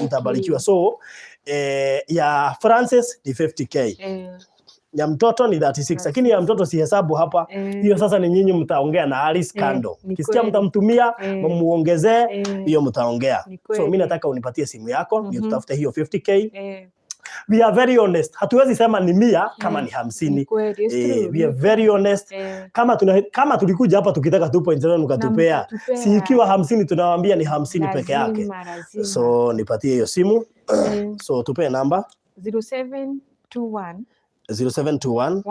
utabarikiwa. So ya Francis ni 50k. Ya mtoto ni 36, lakini ya mtoto si hesabu hapa. Hiyo sasa ni nyinyi mtaongea na Alice kando. Kisikia mtamtumia, muongezee, hiyo mtaongea. So mimi nataka unipatie simu yako, ndio tutafute hiyo 50k. We are very hatuwezi sema ni 100 kama ni 50. We are very honest. Kama tulikuja hapa tukitaka 2.7 ukatupea, si ikiwa 50 tunawaambia ni 50 peke yake. So nipatie hiyo simu. So tupe namba 0721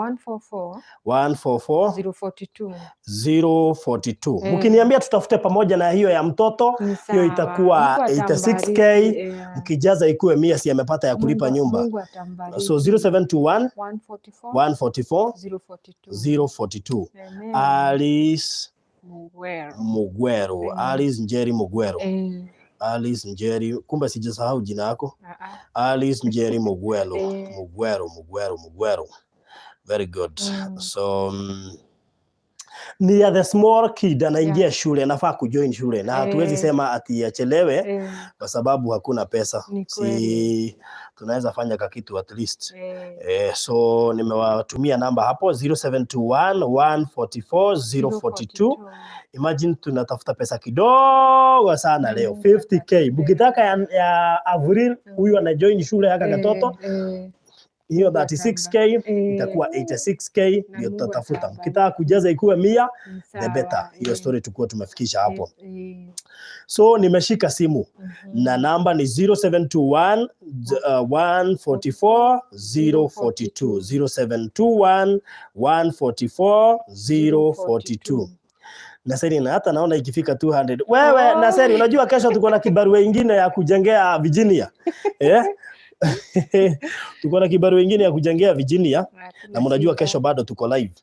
144 042. Mkiniambia tutafute pamoja na hiyo ya mtoto, hiyo itakuwa 86k. Mkijaza ikuwe 100 si amepata ya kulipa nyumba. So 0721 144 042. Alice Mugwero. Alice Njeri Mugwero. Alice Njeri, kumbe sijasahau jina yako. Alice Njeri Mugwero. Mugwero. Very good. So ni the small kid anaingia shule, anafaa kujoin shule na hatuwezi sema ati achelewe kwa sababu hakuna pesa. Si tunaweza fanya kitu at least. So nimewatumia namba hapo 0721 144 042. Imagine tunatafuta pesa kidogo sana leo 50k. Mkitaka ya Avril huyu ana join shule yaka katoto hiyo 36k itakuwa 86k ndio tutatafuta. Mkitaka kujaza ikuwe 100 the better. Hiyo story tukua tumefikisha hapo. So nimeshika simu na namba ni 0721 144 042. 0721 144 042. Naseri na hata naona ikifika 200. Wewe Naseri, unajua kesho tuko na kibarua ingine ya kujengea Virginia. Tuko na kibarua ingine ya kujengea Virginia na mnajua kesho bado tuko live.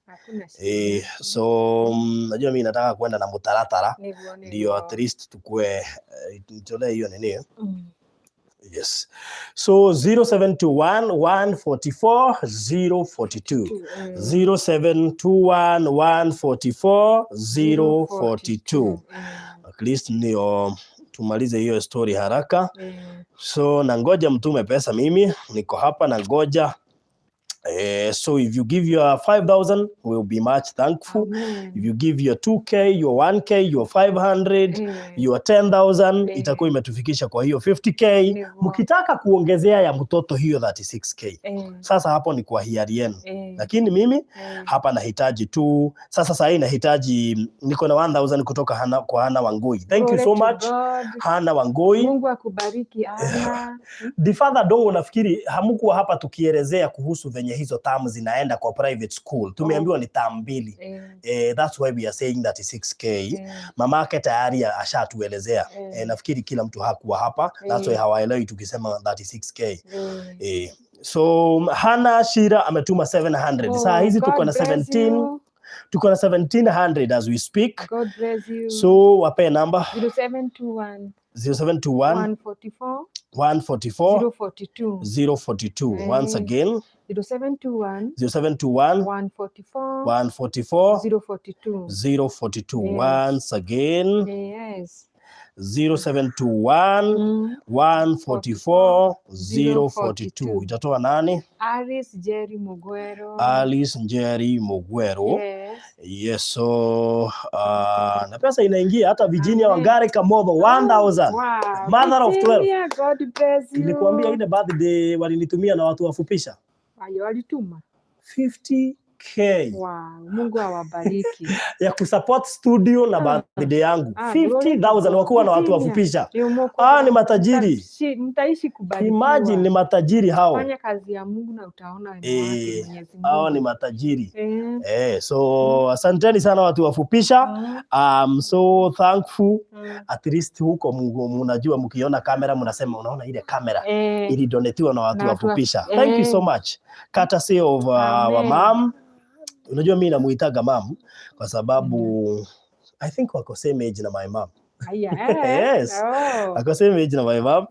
So najua mimi nataka kwenda na mutaratara ndio at least tukue nitolee hiyo nini. Yes. So 0721 144 042. 0721 144 042. At least ndio tumalize hiyo story haraka. So nangoja mtume pesa, mimi niko hapa nangoja. So if you give your 5,000, we'll be much thankful. Amen. If you give your 2K, your 1K, your 500, your 10,000, itakuwa imetufikisha kwa hiyo 50K. Mkitaka kuongezea ya mtoto hiyo 36K. Sasa hapo ni kwa hiari yenu. Lakini mimi hapa nahitaji tu, sasa hii nahitaji, niko na 1,000 kutoka kwa Hana Wangui. Thank you so much, Hana Wangui. Mungu akubariki Hana. The Father Dongo, nafikiri hamkuwa hapa tukielezea kuhusu venye hizo terms zinaenda kwa private school. Tumeambiwa ni term 2. That's why we are saying that 6K. Mamake tayari ashatuelezea. Nafikiri kila mtu hakuwa hapa. That's why hawaelewi tukisema 36K. So Hana Shira ametuma 700. Saa hizi tuko na 17. Tuko na 1700 as we speak. God bless you. So wape number 0721 144 042. Once again 0721 144 042. Once again Yes. 0721 144 042. Itatoa nani? Alice Njeri Mugwero. Alice Njeri Mugwero. Yes. Yes, so na pesa inaingia hata Virginia Wangari Kamotho 1,000. Wow. Mother of 12. God bless you. Nilikwambia ile birthday walinitumia na watu wafupisha. Ayo walituma 50K. Wow, Mungu awabariki. Ya kusupport studio na birthday yangu. 50,000 wakuwa na watu wafupisha. Ni matajiri. Mtaishi kubarikiwa. Imagine ni matajiri hao. Fanya kazi ya Mungu na utaona wema wake Mwenyezi Mungu. Hao ni matajiri. So asanteni sana watu wafupisha. I'm so thankful. At least huko mnajua mkiona kamera mnasema unaona ile kamera ilidonetiwa na watu wafupisha. Thank you so much. Courtesy of our mom. Unajua mimi namuitaga mom kwa sababu I think wako same age na my mom. Yes. Wako same age na my mom.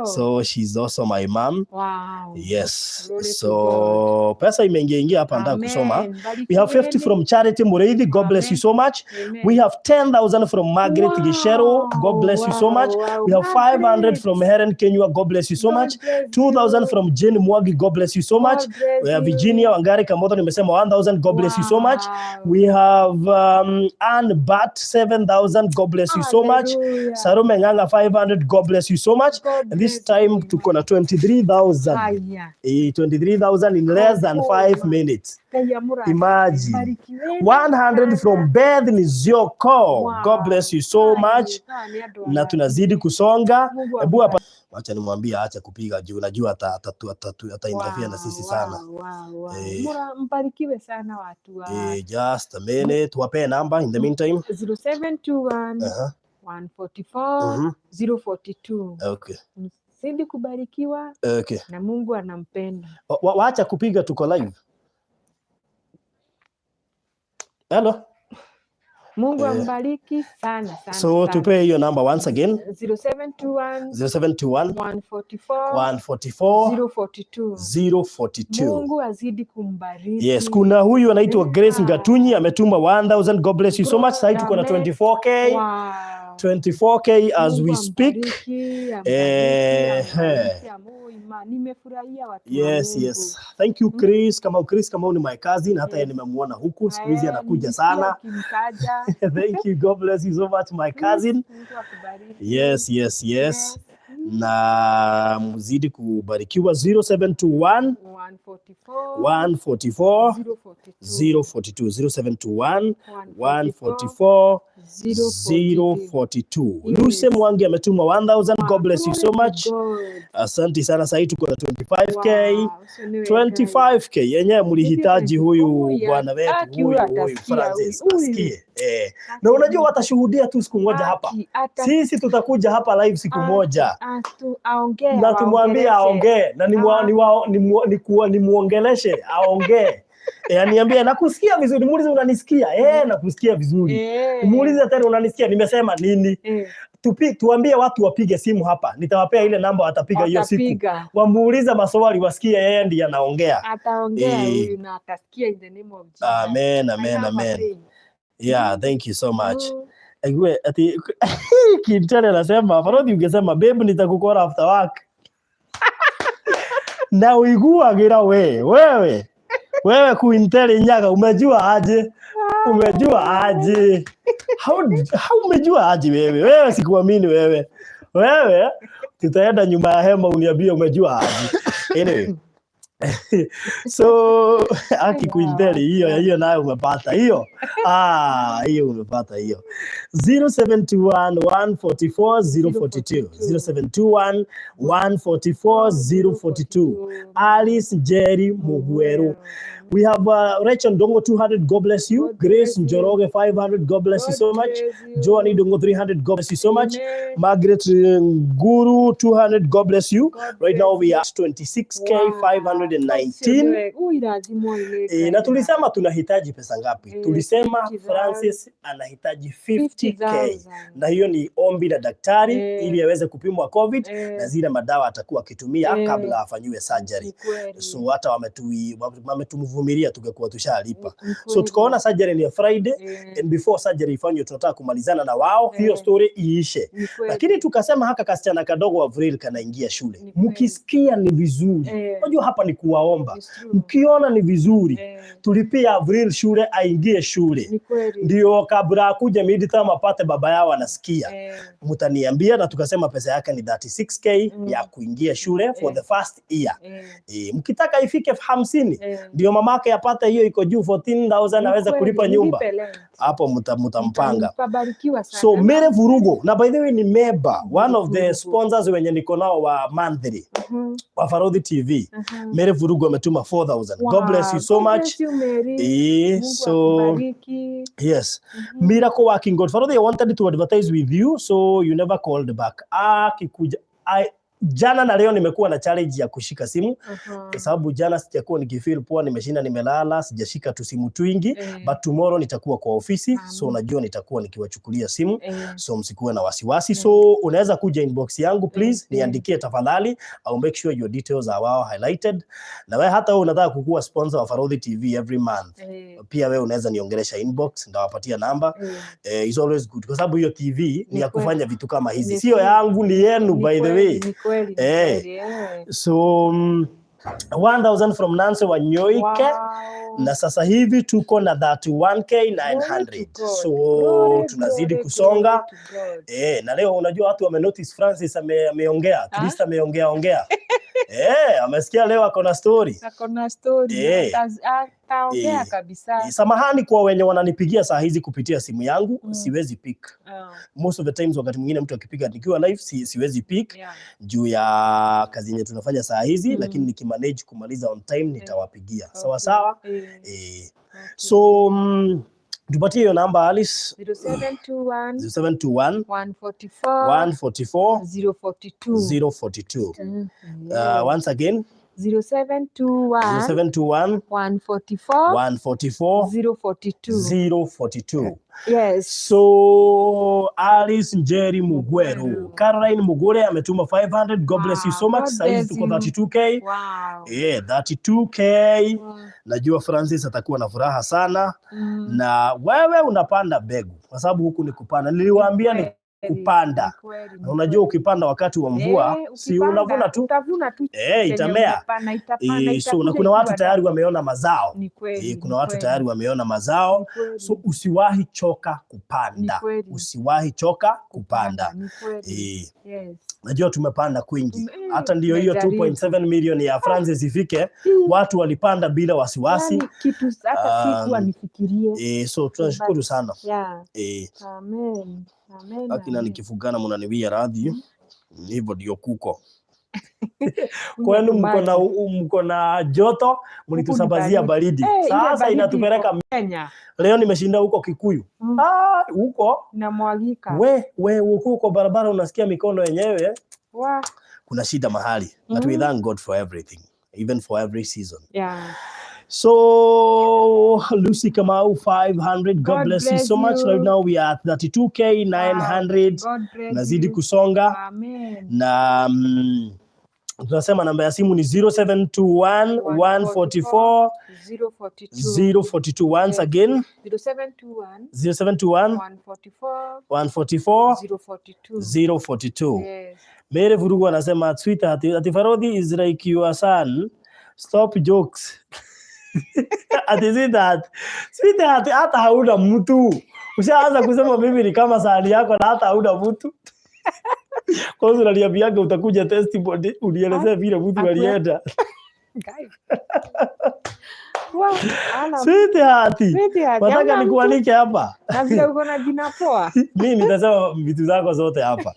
So she's also my mom. Wow. Yes. So pesa imeingia hapa nataka kusoma. We have 50 from Charity Mureithi. God bless you so much. We have 10,000 from Margaret Gishero. God bless you so much. We have 500 from Helen Kenywa. God bless you so much. 2,000 from Jane Mwagi. God bless you so much. We have Virginia Wangari Kamotho nimesema 1,000. God bless you so much. We have Ann Bat 7,000. God bless you so much. Sarume Nganga 500. God bless you so much. And this time tuko na 23,000. 23,000 in less than 5 minutes. Imagine. 100 from Beth Nizioko. God bless you so much. Na tunazidi kusonga. Hebu hapa acha nimwambie acha kupiga juu najua atainterfere na sisi sana. Mbarikiwe sana watu wa. Just a minute. Wape number in the meantime. 0721 144 042. Okay. Zidi kubarikiwa. Okay. Na Mungu anampenda. Waacha kupiga, tuko live. Hello. Mungu ambariki sana sana. So tupe hiyo number once again. 0721 144 042. Mungu azidi kumbariki. Yes, kuna huyu anaitwa Grace Ngatunyi ametuma 1,000. God bless you so much. Sasa tuko na 24K. Wow. 24K as we speak. Nimefurahia watu. Yes. Thank you Chris. Kama ni my cousin, hata yeye nimemuona huku siku hizi anakuja sana. Thank you. God bless you so much my cousin. Yes. Na muzidi kubarikiwa. 0721 144 042. 0721 144 042. Luce Mwangi ametuma 1,000. God bless you so much. Asante sana. Sasa tuko na 25K. 25K yenyewe mlihitaji huyu bwana wetu huyu Francis asikie. Na unajua watashuhudia tu siku moja hapa. Sisi tutakuja hapa live siku moja. Na tumwambie aongee na nimuongeleshe aongee. Niambie nakusikia vizuri, muulize unanisikia? Nakusikia vizuri. Muulize tena unanisikia nimesema nini? Tuambie watu wapige simu hapa. Nitawapea ile namba watapiga hiyo siku. Wamuuliza maswali wasikie yeye ndiye anaongea. Ataongea huyu na atasikia in the name of Jesus. Amen. Yeah, thank you so much. Aigue ati Kintele anasema Farodhi ungesema babe nitakukora after work. Na uiguagira wewe Kuintele Nyaga umejua aje? Umejua aje? How umejua aje wewe? Wewe sikuamini wewe. Wewe tutaenda nyuma ya hema uniambie umejua aje. Anyway. So aki Kuintele hiyo nayo umepata hiyo. Hiyo umepata hiyo. 0721144042 0721144042 Alice Njeri Mugweru. We have Rachel Dongo 200, God bless you. Grace Njoroge 500, God bless you so much. Joanny Dongo 300, God bless you so much. Margaret Guru 200, God bless you. Right now we are 26k 519. Na tulisema tunahitaji pesa ngapi? Tulisema Francis anahitaji 50k. Na hiyo ni ombi la daktari ili aweze kupimwa COVID na zile madawa atakuwa akitumia kabla afanyiwe surgery. So hata wametuvumilia tungekuwa tushalipa. So tukaona surgery ni Friday and before surgery ifanywe tunataka kumalizana na wao hiyo story iishe. Lakini tukasema haka kasichana kadogo Avril kanaingia shule. Mkisikia ni vizuri. Unajua hapa ni kuwaomba. Mkiona ni vizuri. Tulipia Avril shule aingie shule. Ndio kabla akuje midterm apate baba yao anasikia. Mtaniambia na tukasema pesa yake ni 36k ya kuingia shule for the first year. Mkitaka ifike 50 ndio mamake apate hiyo iko juu 14,000 aweze kulipa nyumba. Hapo mtampanga. So Mere Vurugo na by the way ni member one of the sponsors wenye niko nao wa monthly wa Farodhi TV. Mere Vurugo ametuma 4,000. God bless you so much. So yes. Miracle Working God. Farodhi, I wanted to advertise with you so you never called back. Kikuja jana na leo nimekuwa na challenge ya kushika simu kwa sababu jana sijakuwa nikifeel poa, nimeshinda nimelala, sijashika tu simu twingi but tomorrow nitakuwa kwa ofisi so najua nitakuwa nikiwachukulia simu so msikuwe na wasiwasi. So unaweza kuja inbox yangu please niandikie tafadhali, I'll make sure your details are well highlighted. Na wewe hata wewe unataka kukuwa sponsor wa Farodhi TV every month pia wewe unaweza niongelesha inbox, ndawapatia namba. It's always good kwa sababu hiyo TV ni ya kufanya vitu kama hizi, sio yangu ni yenu by the way. So 1,000 from Nancy Wanyoike. Na sasa hivi tuko na 31k 900. So tunazidi kusonga. Na leo unajua watu wame notice Francis ameongea, Krista ameongea. Amesikia leo akona story. Ataongea kabisa. Samahani kwa wenye wananipigia saa hizi kupitia simu yangu, siwezi pick. Most of the times wakati mwingine mtu akipiga nikiwa live siwezi pick juu ya kazi yenye tunafanya saa hizi, lakini nikimanage kumaliza on time nitawapigia. Sawa. So tupatie hiyo namba Alice. 0721 144 042. Once again 0721 144 042. Yes. So Alice Njeri Mugweru. Caroline Mugure ametuma 500. God bless you so much. Saizi tuko 32k. 32k. Najua Francis atakuwa na furaha sana. Na wewe unapanda begu kwa sababu huku ni kupanda. Niliwaambia ni kupanda. Na unajua ukipanda wakati wa mvua si unavuna tu. Itamea. So na kuna watu tayari wameona mazao. Kuna watu tayari wameona mazao. So usiwahi choka kupanda. Usiwahi choka kupanda. Najua tumepanda kwingi. Hata ndio hiyo 2.7 million ya Francis ifike, watu walipanda bila wasiwasi. Kitu hata siku anifikirie. So tunashukuru sana. Amen. Akina nikifugana mnaniwia radhi. Hivyo ndio kuko. Kwenu mko na joto, mlitusabazia baridi. Sasa inatupeleka Kenya. Leo nimeshinda huko Kikuyu. Huko namwagika. We huko barabara unasikia mikono yenyewe. Kuna shida mahali. But we thank God for everything, even for every season. So Lucy Kamau 500. God bless you so much. Right now we are at 32k 900. Nazidi kusonga. Amen. Na Tunasema namba ya simu ni 0721 144 042. Once again 0721 144 042. Yes. Mere Vurugu anasema Twitter ati Farodhi is like your son. Stop jokes. Ati sweetheart hata hauna mtu. Ushaanza kusema mimi ni kama sahani yako na hata hauna mtu. Kwa hiyo unaniambiaga utakuja testimony unielezea vile mtu alienda. Wow, Sweetheart. Wataka nikualike hapa. Na vile uko na jina poa. Mimi nitasema vitu zako zote hapa.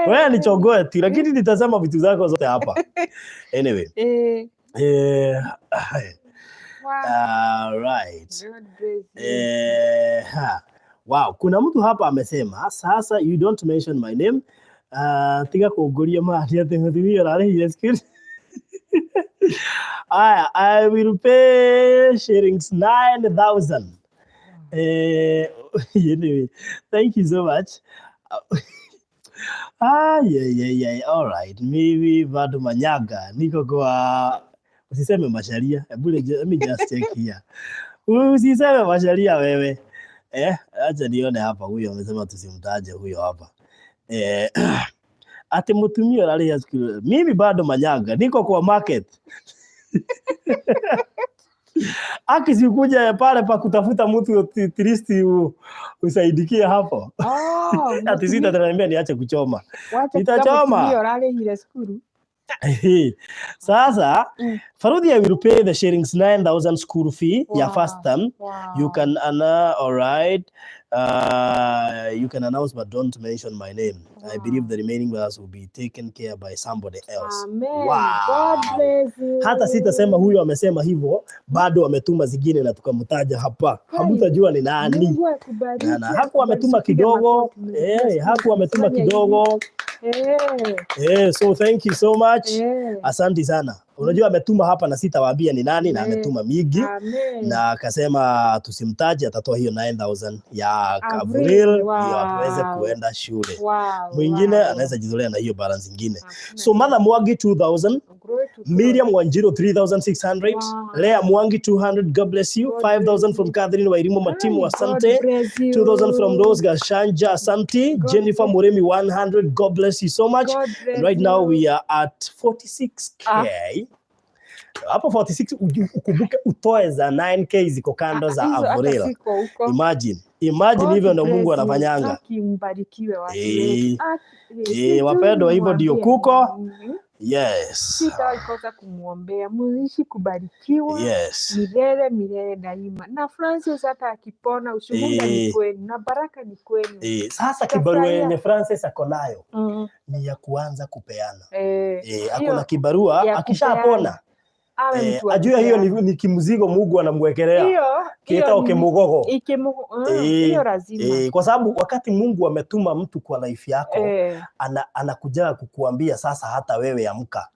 Wewe ni chogoe tu lakini nitasema vitu zako zote hapa. Anyway. Right. Wow, kuna mtu hapa amesema sasa you don't mention my name. Tiga kuongoria mahali ati mthimio rarehire skills. I will pay shillings 9,000. Anyway, thank you so much. Yeah. All right. Maybe bado manyaga. Niko kwa usiseme masharia. Let me just check here. Usiseme masharia wewe. Acha nione hapa huyo amesema tusimtaje huyo hapa. Ati mtumio rarehire skills. Mimi bado manyaga. Niko kwa market. Akisikuja pale pa kutafuta mtu tristi usaidikie hapo. Ati sita ataniambia niache kuchoma. Nitachoma. Sasa Farodhi I will pay the shillings 9,000 school fee ya first term. You can all right. You can announce but don't mention my name. I believe the remaining ones will be taken care by somebody else. Amen. Wow. God bless you. Hata sitasema huyo amesema hivyo, bado ametuma zingine na tukamtaja hapa. Hamutajua ni nani. Mungu akubariki. Na hapo ametuma kidogo. Hapo ametuma kidogo. So thank you so much. Asante sana. Unajua ametuma hapa na sitawaambia ni nani na ametuma mingi. Na akasema tusimtaje atatoa hiyo 9,000 ya Avril ndio aweze kuenda shule. Mwingine anaweza jizolea na hiyo balance nyingine. So Mother Mwangi 2,000, Miriam Wanjiro 3,600, Lea Mwangi 200, God bless you. 5,000 from Catherine Wairimu Matimu asante. 2,000 from Rose Gashanja asante. Jennifer Muremi 100, God bless you so much. And right now we are at 46k. Hapo 46 ukumbuke utoe za 9k ziko kando za Avril. Imagine hivyo ndio Mungu anafanyanga. Mbarikiwe watu. Wapendwa hivyo ndio kuko. Yes. Sitaikosa kumuombea muishi kubarikiwa. Yes. Milele daima. Na Francis hata akipona ushuhuda ni kwenu na baraka ni kwenu. Sasa kibarua yenye Francis ako nayo ni ya kuanza kupeana. Ako na kibarua akishapona. Ajua hiyo ni kimzigo Mungu anamwekelea. Kiita ukimugogo. Hiyo lazima. Kwa sababu wakati Mungu ametuma mtu kwa life yako, anakuja kukuambia sasa hata wewe amka.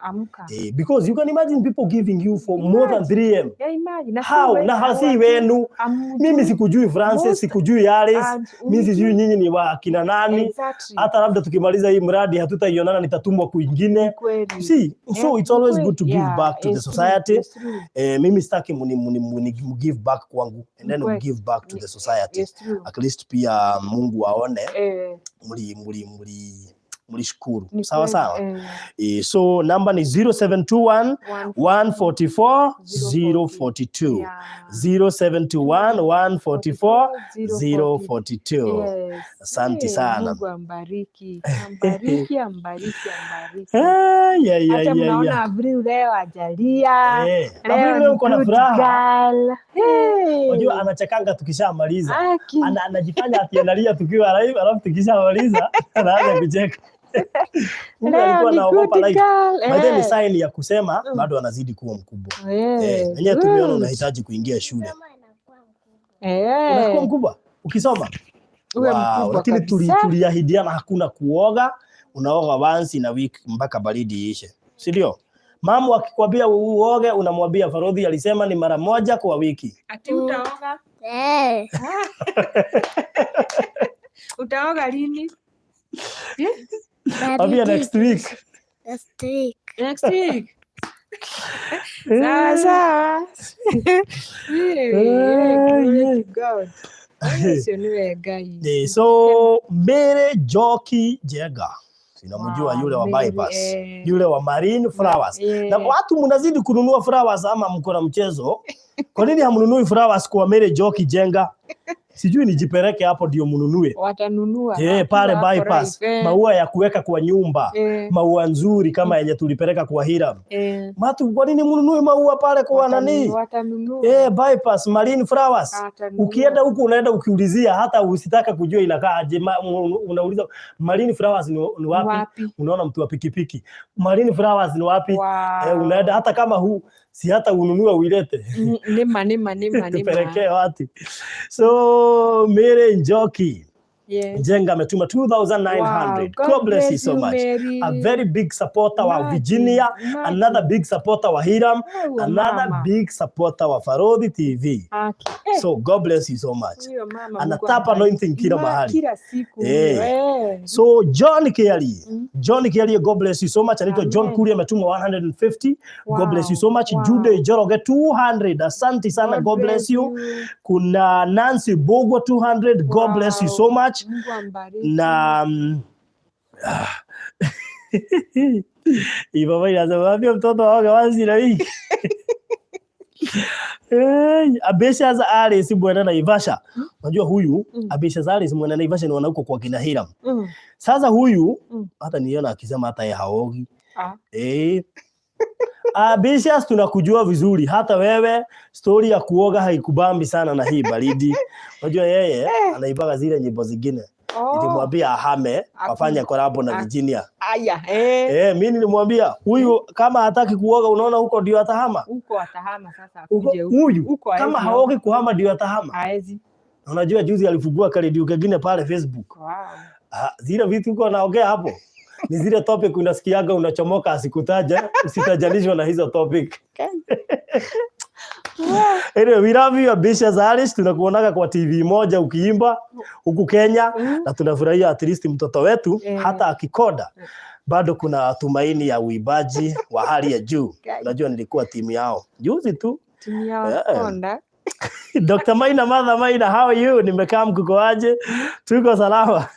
Because you can imagine people giving you for more than 3M. How? Na hasi wenu. Mimi sikujui Francis, sikujui Alice. Mimi sijui nyinyi ni wa kina nani. Hata labda tukimaliza hii mradi hatutaionana nitatumwa kwingine. See, so it's always good to give back to the society. Mimi sitaki muni give back kwangu and then give back to the society. At least pia Mungu aone muri shukuru. Sawa sawa. So number ni 0721 144 042. 0721 144 042. Asante sana. Mungu ambariki. Hata mnaona Avril leo ajalia. Avril uko na furaha. Unajua anachekanga tukishamaliza. Anajifanya ati analia tukiwa live alafu tukishamaliza anaanza kucheka. Mungu alikuwa anaogopa live. Baadaye ni sign ya kusema bado anazidi kuwa mkubwa. Nenye tumeona unahitaji kuingia shule. Unakuwa mkubwa ukisoma. Lakini tuliahidiana hakuna kuoga, unaoga once in a week mpaka baridi ishe. Si ndio? Mama akikwambia uoge unamwambia Farodhi alisema ni mara moja kwa wiki. Ati utaoga? Utaoga lini? Abia next week. Next week. Sawa. Glory to God. Yesu niwe Ngai. So Mary Njoki Njenga, sinamjua yule wa bypass, yule wa Marine Flowers. Na watu mnazidi kununua flowers ama mko na mchezo? Kwa nini hamnunui flowers kwa Mary Njoki Njenga? Sijui nijipeleke hapo ndio mnunue. Watanunua. Pale bypass. Maua ya kuweka kwa nyumba. Maua nzuri kama yenye tulipeleka kwa Hiram. Matu, kwa nini mnunue maua pale kwa nani? Watanunua. Bypass Marine Flowers. Ukienda huko unaenda ukiulizia hata usitaka kujua inakaa aje. Unauliza Marine Flowers ni wapi? Unaona mtu wa pikipiki. Marine Flowers ni wapi? Unaenda hata kama si hata ununue uilete. Nima. Tupelekee watu. So Mary Njoki Njenga ametuma 2,900. God bless you so much. A very big supporter wa Virginia, another big supporter wa Hiram, another big supporter wa Farodhi TV. So God bless you so much. Anatapa anointing kila mahali. Kila siku. So John Kiali, God bless you so much. Anaitwa John Kuria ametuma 150. God bless you so much. Jude Joroge 200. Asante sana, God bless you. Kuna Nancy Bogo 200. God bless you so much. Na Iba baya sababu mtoto wake wazi na hii. Abesha za Alice bwana na Ivasha. Unajua huyu Abesha za Alice mwana na Ivasha ni wanauko kwa kina Hiram. Sasa huyu hata niona akisema hata yeye haogi. Abesha tunakujua vizuri, hata wewe story ya kuoga haikubambi sana na hii baridi. Unajua yeye anaibaga zile nyimbo zingine. Nilimwambia ahame afanye collab na Virginia. Mimi nilimwambia huyu kama hataki kuoga, unaona huko ndio atahama. Huko atahama sasa akuje huyu. Kama haogi kuhama ndio atahama. Haezi. Unajua juzi alifungua karidio kingine pale Facebook. Zile vitu uko naongea hapo. Ni zile topic unasikiaga unachomoka asikutaja, usitajanishwa na hizo topic. Anyway, we love you Abisha Zaris, tunakuonaga kwa TV moja ukiimba huku Kenya na tunafurahia at least mtoto wetu hata akikoda bado kuna tumaini ya uibaji wa hali ya juu. Unajua nilikuwa timu yao juzi tu. Timu yao konda. Dr. Maina, Mother Maina, how are you? Nimekaa mkuko aje? Tuko salama.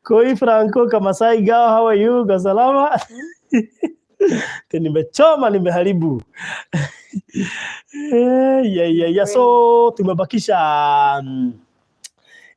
Koi Franco kama Masai Gao, how are you? Kwa salama. Nimechoma, nimeharibu. So tumebakisha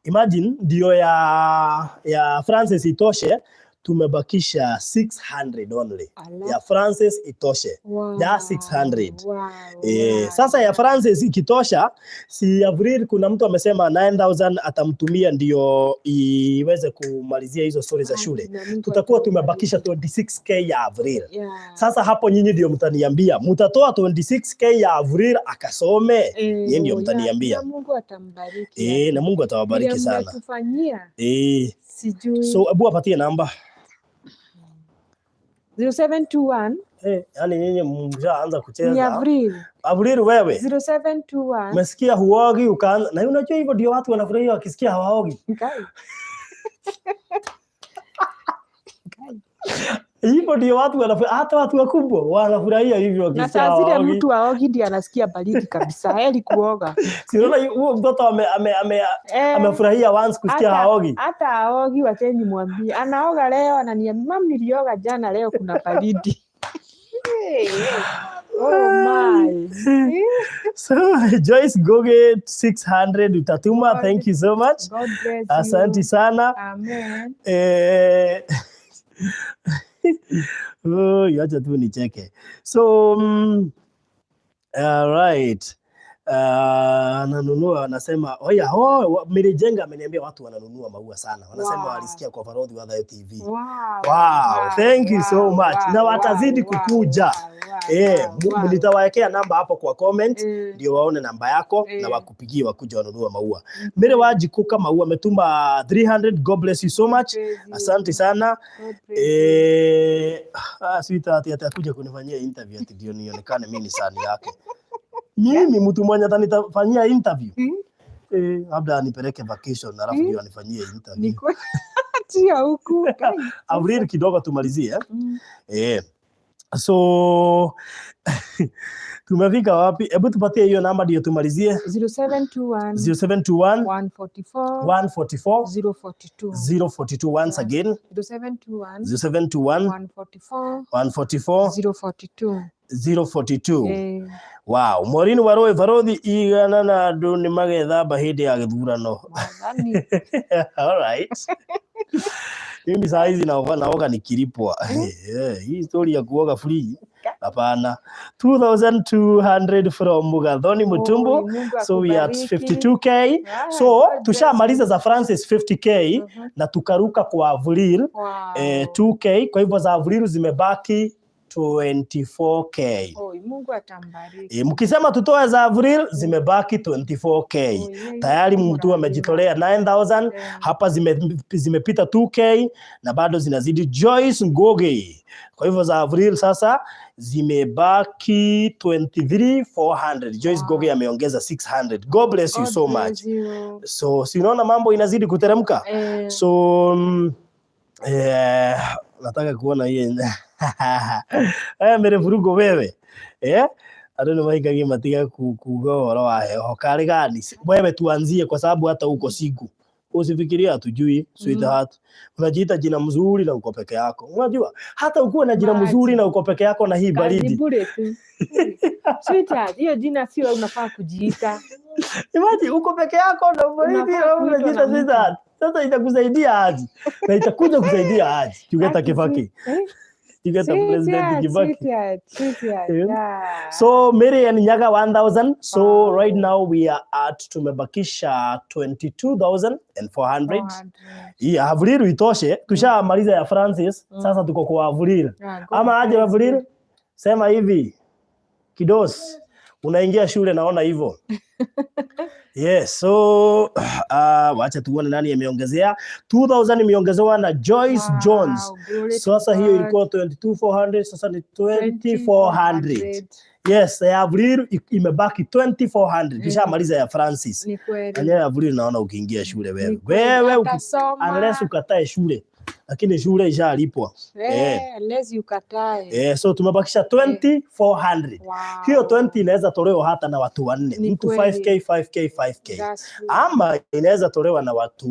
imagine ndio ya Francis itoshe, tumebakisha 600 only. Ya Francis itoshe. Ya 600. Sasa ya Francis ikitosha, si Avril kuna mtu amesema 9,000 atamtumia ndio iweze kumalizia hizo stories za shule. Tutakuwa tumebakisha 26k ya Avril. Sasa hapo nyinyi ndio mtaniambia, mtatoa 26k ya Avril akasome? Nyinyi ndio mtaniambia. Na Mungu atambariki. Na Mungu atawabariki sana. Sijui. So abu apatie namba 0721. Yani nyinyi mshaanza kucheza. Ni Avril. Avril wewe. 0721. Umesikia huogi ukaanza. Na unajua hivyo ndio watu wanafurahia wakisikia hawaogi. Hivyo ndio watu wanafurahia, hata watu wakubwa wanafurahia hivyo wakisikia hawaogi. Na saa zile mtu aogi ndiye anasikia baridi kabisa. Heri kuoga. Si unaona huo mtoto amefurahia once kusikia haogi. Hata haogi wacheni mwambie. Anaoga leo ananiambia mama nilioga jana, leo kuna baridi. Oh my. So Joyce Goge 600 utatuma. Thank you so much. God bless you. Asante sana. Amen. Yacha tu nicheke. So right. Ananunua, anasema Mary Njenga ameniambia watu wananunua maua sana. Wanasema walisikia kwa Farodhi wa Dhayo TV. Wow. Thank you so much. Na watazidi kukuja. Nitawaekea namba hapo kwa comment ndio waone namba yako na wakupigie wakuja wanunua maua. Mire wajikuka maua ametuma 300. God bless you so much. Asante sana. Sweetheart atakuja kunifanyia interview ati ndio nionekane mimi sani yake. Mimi mtu mmoja atanifanyia interview. Labda anipeleke vacation alafu ndio anifanyie interview. Achia huku. Avril kidogo tumalizie. So tumefika wapi? Hebu tupatie hiyo namba ndio tumalizie. 0721 0721 144 144 042. 042 once again. 0721 144 042. 042. Wow, Maureen Waroe Varothi igana na andu ni magethamba hindi ya githurano. All right. Mimi saa hizi naoga nikilipwa. Hii story ya kuoga free. Hapana. 2200 from Mugathoni Mutumbo. So we are at 52k. So tushamaliza za Francis 50k na tukaruka kwa Avril 2k. Kwa hivyo za Avril zimebaki 24k. Mungu atambariki. Mkisema tutoe za Avril zimebaki 24k. Tayari mtu amejitolea 9000. Hapa zimepita 2k na bado zinazidi. Joyce Ngoge. Kwa hivyo za Avril sasa zimebaki 23400. Joyce Ngoge ameongeza 600. God bless you so much. So si unaona mambo inazidi kuteremka. So nataka kuona hiyo. Mere vurugo wewe. Ado ni maikagi matiga kuga horo wa heho kari gani. Wewe tuanzie kwa sababu hata uko siku. Usifikiria hatujui sweetheart. Unajiita jina mzuri na uko peke yako. Unajua hata ukiwa na jina mzuri na uko peke yako na hii baridi. Bure tu. Sweetheart, hiyo jina sio unafaa kujiita. Imagine uko peke yako na baridi unajiita sweetheart. Sasa itakusaidia aje? Na itakuja kusaidia aje? Tugeta Kibaki. Tugeta President Kibaki. So Marian Nyaga 1000. So right now we are at tumebakisha 22,400. Hii Avril itoshe. Tushamaliza ya Francis. Sasa tuko kwa Avril. Ama aje Avril? Sema hivi. Kidos. Unaingia shule naona hivyo. Yes, so wacha tuone nani ameongezea. 2000 imeongezewa na Joyce Jones. Sasa hiyo ilikuwa 22,400, sasa ni 2400. Yes, ya Avril imebaki 2400. Tushamaliza ya Francis. Ni kweli. Anya Avril naona ukiingia shule wewe. Unless ukatae shule. Lakini shule ishalipwa. Unless ukatae. So tumebakisha 2400. Hiyo 20 inaweza tolewa hata na watu wanne. Mtu 5k 5k 5k. Ama inaweza tolewa na watu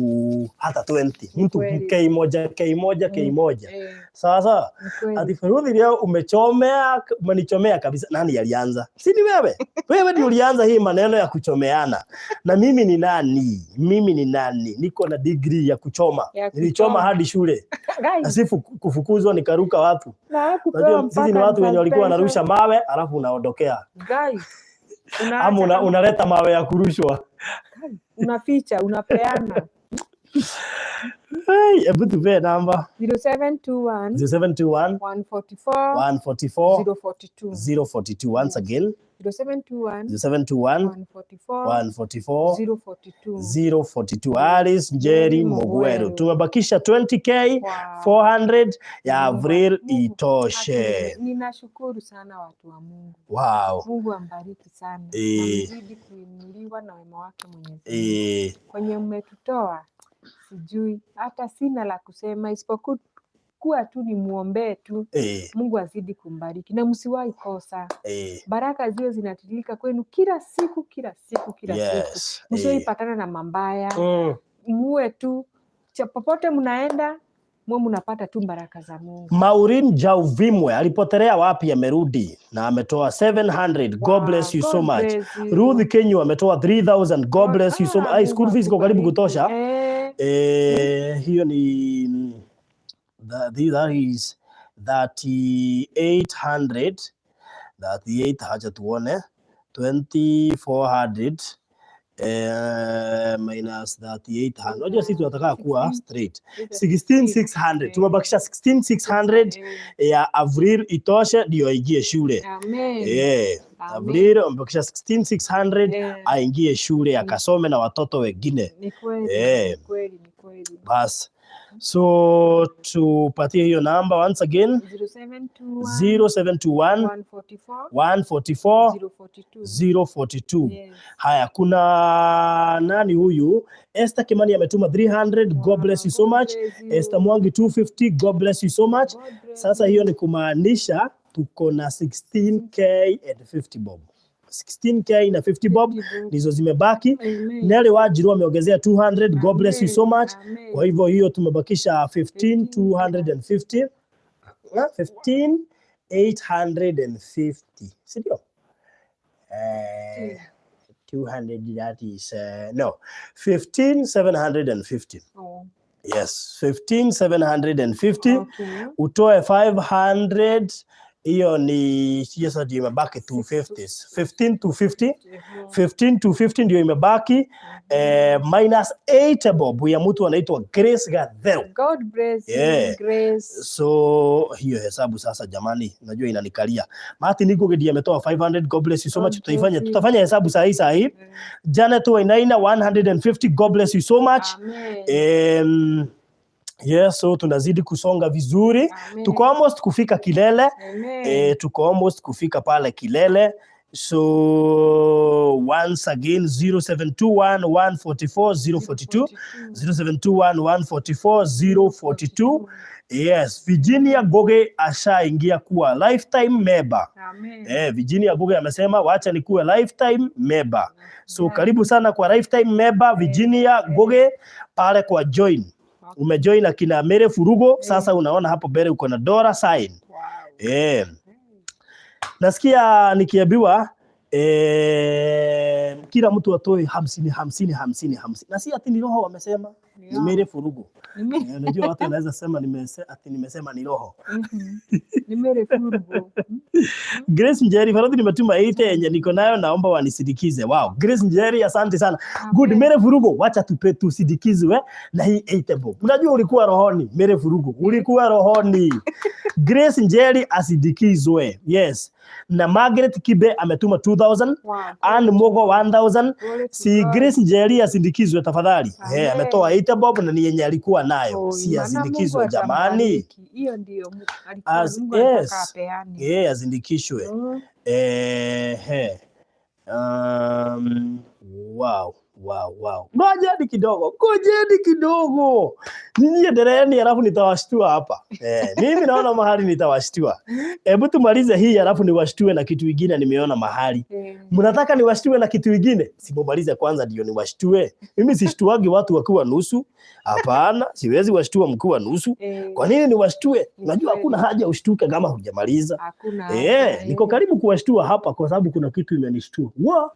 hata 20. Mtu k moja. Sasa ati Feruthi leo umenichomea kabisa. Nani alianza? Si ni wewe? Wewe ndio ulianza hii maneno ya kuchomeana. Na mimi ni nani? Niko na degree ya kuchoma. Nilichoma hadi shule. Asifu kufukuzwa nikaruka watu. Unajua sisi ni watu wenye walikuwa wanarusha mawe alafu unaondokea. Ama unaleta mawe ya kurushwa. Unaficha, unapeana. Hebu tupe namba. 0721 144 042 once again. 0721 144 042. Alice Njeri Mogweru. Tumebakisha 20k 400 ya Avril itoshe. Ninashukuru sana watu wa Mungu. Wow. Mungu ambariki sana. Mzidi kuinuliwa na wema wake Mwenyezi Mungu. Kwenye umetutoa sijui hata sina la kusema isipokuwa tu ni muombe tu. Mungu azidi kumbariki na msiwahi kosa. Baraka zio zinatiririka kwenu kila siku. Msiwahi patana na mambaya. Muwe tu popote mnaenda mnapata tu baraka za Mungu. Maureen Jauvimwe alipotelea wapi amerudi na ametoa 700. God bless you so much. Ruth Kenyu ametoa 3000. God bless you so much. School fees iko karibu kutosha. Hiyo ni that is 3800. Hacha tuone 2400 minus 3800. Unajua sisi tunataka kuwa straight. 16600. Tumebakisha 16600 ya Avril itoshe ndio aingie shule. Amen. Avril amebakisha 16600 aingie shule akasome na watoto wengine. Ni kweli. Bas So tupatie hiyo namba once again 0721 144 042. Yes. Haya, kuna nani huyu? Esther Kimani ametuma 300. God bless you so much. Esther Mwangi 250. God bless you so much. Sasa hiyo ni kumaanisha tuko na 16k and 50 bob. 16k na 50 bob ndizo zimebaki. Nele Wajiru ameongezea 200. God bless you so much. Kwa hivyo hiyo tumebakisha 15250. 15850. Sindio? 200, that is no, 15750. Oh. Yes, 15750. Okay. Utoe 500, hiyo ni sasa ndio imebaki 250. 15 to 50 ndio imebaki. Minus 8 bob ya mtu anaitwa Grace Gathero. God bless you, Grace. So hiyo hesabu sasa jamani, najua inanikalia. Martin Nigogedi ametoa 500. God bless you so much. Tutafanya hesabu saa hii. Janet Wainaina 150. God bless you so much. Amen. Yes, so tunazidi kusonga vizuri. Amen. Tuko almost kufika kilele. Amen. Tuko almost kufika pale kilele. So once again 0721 144 042. 0721 144 042. Yes, Virginia Goge ashaingia kuwa lifetime member. Amen. Virginia Goge amesema wacha nikuwe lifetime member. So karibu sana kwa lifetime member Virginia Goge pale kwa join. Umejoin akina Mere Furugo, sasa unaona hapo mbele uko na Dora sign. Wow. Nasikia nikiambiwa kila mtu atoe 50. Na si ati ni roho wamesema, ni Mere Furugo. Unajua watu wanaweza sema nimesema ni roho. Ni Mere Furugo. Grace Njeri Faradhi nimetuma 8 yenye niko nayo, naomba wanisindikize. Wow, Grace Njeri asante sana. Good. Mere Furugo, wacha tusindikizwe na hii 8 bob. Unajua ulikuwa rohoni, Mere Furugo. Ulikuwa rohoni. Grace Njeri asindikizwe. Yes. Na Margaret Kibe ametuma 2000. Wow. And Mogo 1000. Si Grace Njeri asindikizwe tafadhali. Ametoa 8 bob na ni yenye alikuwa nayo. Si asindikizwe jamani. Hiyo ndio alikuwa Mungu anataka apeane. Azindikishwe. Wow. Ngojeni kidogo. Ninyi endeleeni alafu nitawashtua hapa. Mimi naona mahali nitawashtua. Hebu tumalize hii alafu niwashtue na kitu kingine nimeona mahali. Mnataka niwashtue na kitu kingine? Simalize kwanza ndio niwashtue. Mimi sishtuagi watu wakiwa nusu. Hapana, siwezi washtua mkiwa nusu. Kwa nini niwashtue? Unajua hakuna haja ushtuke kama hujamaliza. Hakuna. Niko karibu kuwashtua hapa kwa sababu kuna kitu imenishtua. Wa!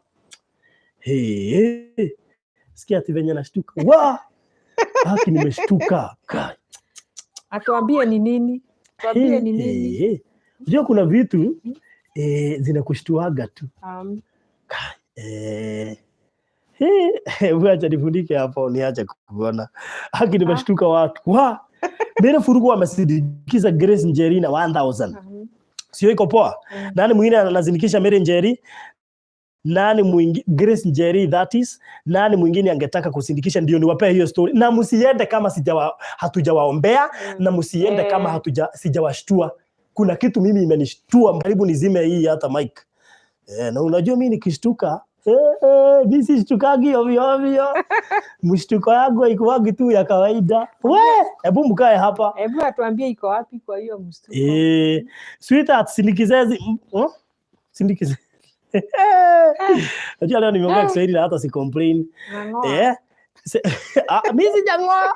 Sikia ati venye nashtuka. Wa! Haki nimeshtuka. Atuambie ni nini? Tuambie ni nini? Unajua kuna vitu zinakushtuaga tu. Wacha nifundike hapo niache kuona. Haki nimeshtuka watu. Wa! Mere Furugo amesindikiza Grace Njeri na 1000. Sio iko poa? Nani mwingine anazindikisha Mere Njeri? Nani mwingine Grace Njeri, that is nani mwingine angetaka kusindikisha? Ndio niwape hiyo story. Na msiende kama hatujawaombea na msiende kama sijawashtua. Kuna kitu mimi imenishtua, karibu nizime hii hata mic. Na unajua mimi nikishtuka mimi sishtukagi ovyo. Mshtuko yangu iko tu ya kawaida. Hebu mkae hapa. Hebu atuambie iko wapi kwa hiyo mshtuko. Sweetheart sindikizezi. Sindikize. Unajua leo nimeongea Kiswahili na hata si complain. Mimi sijangoa.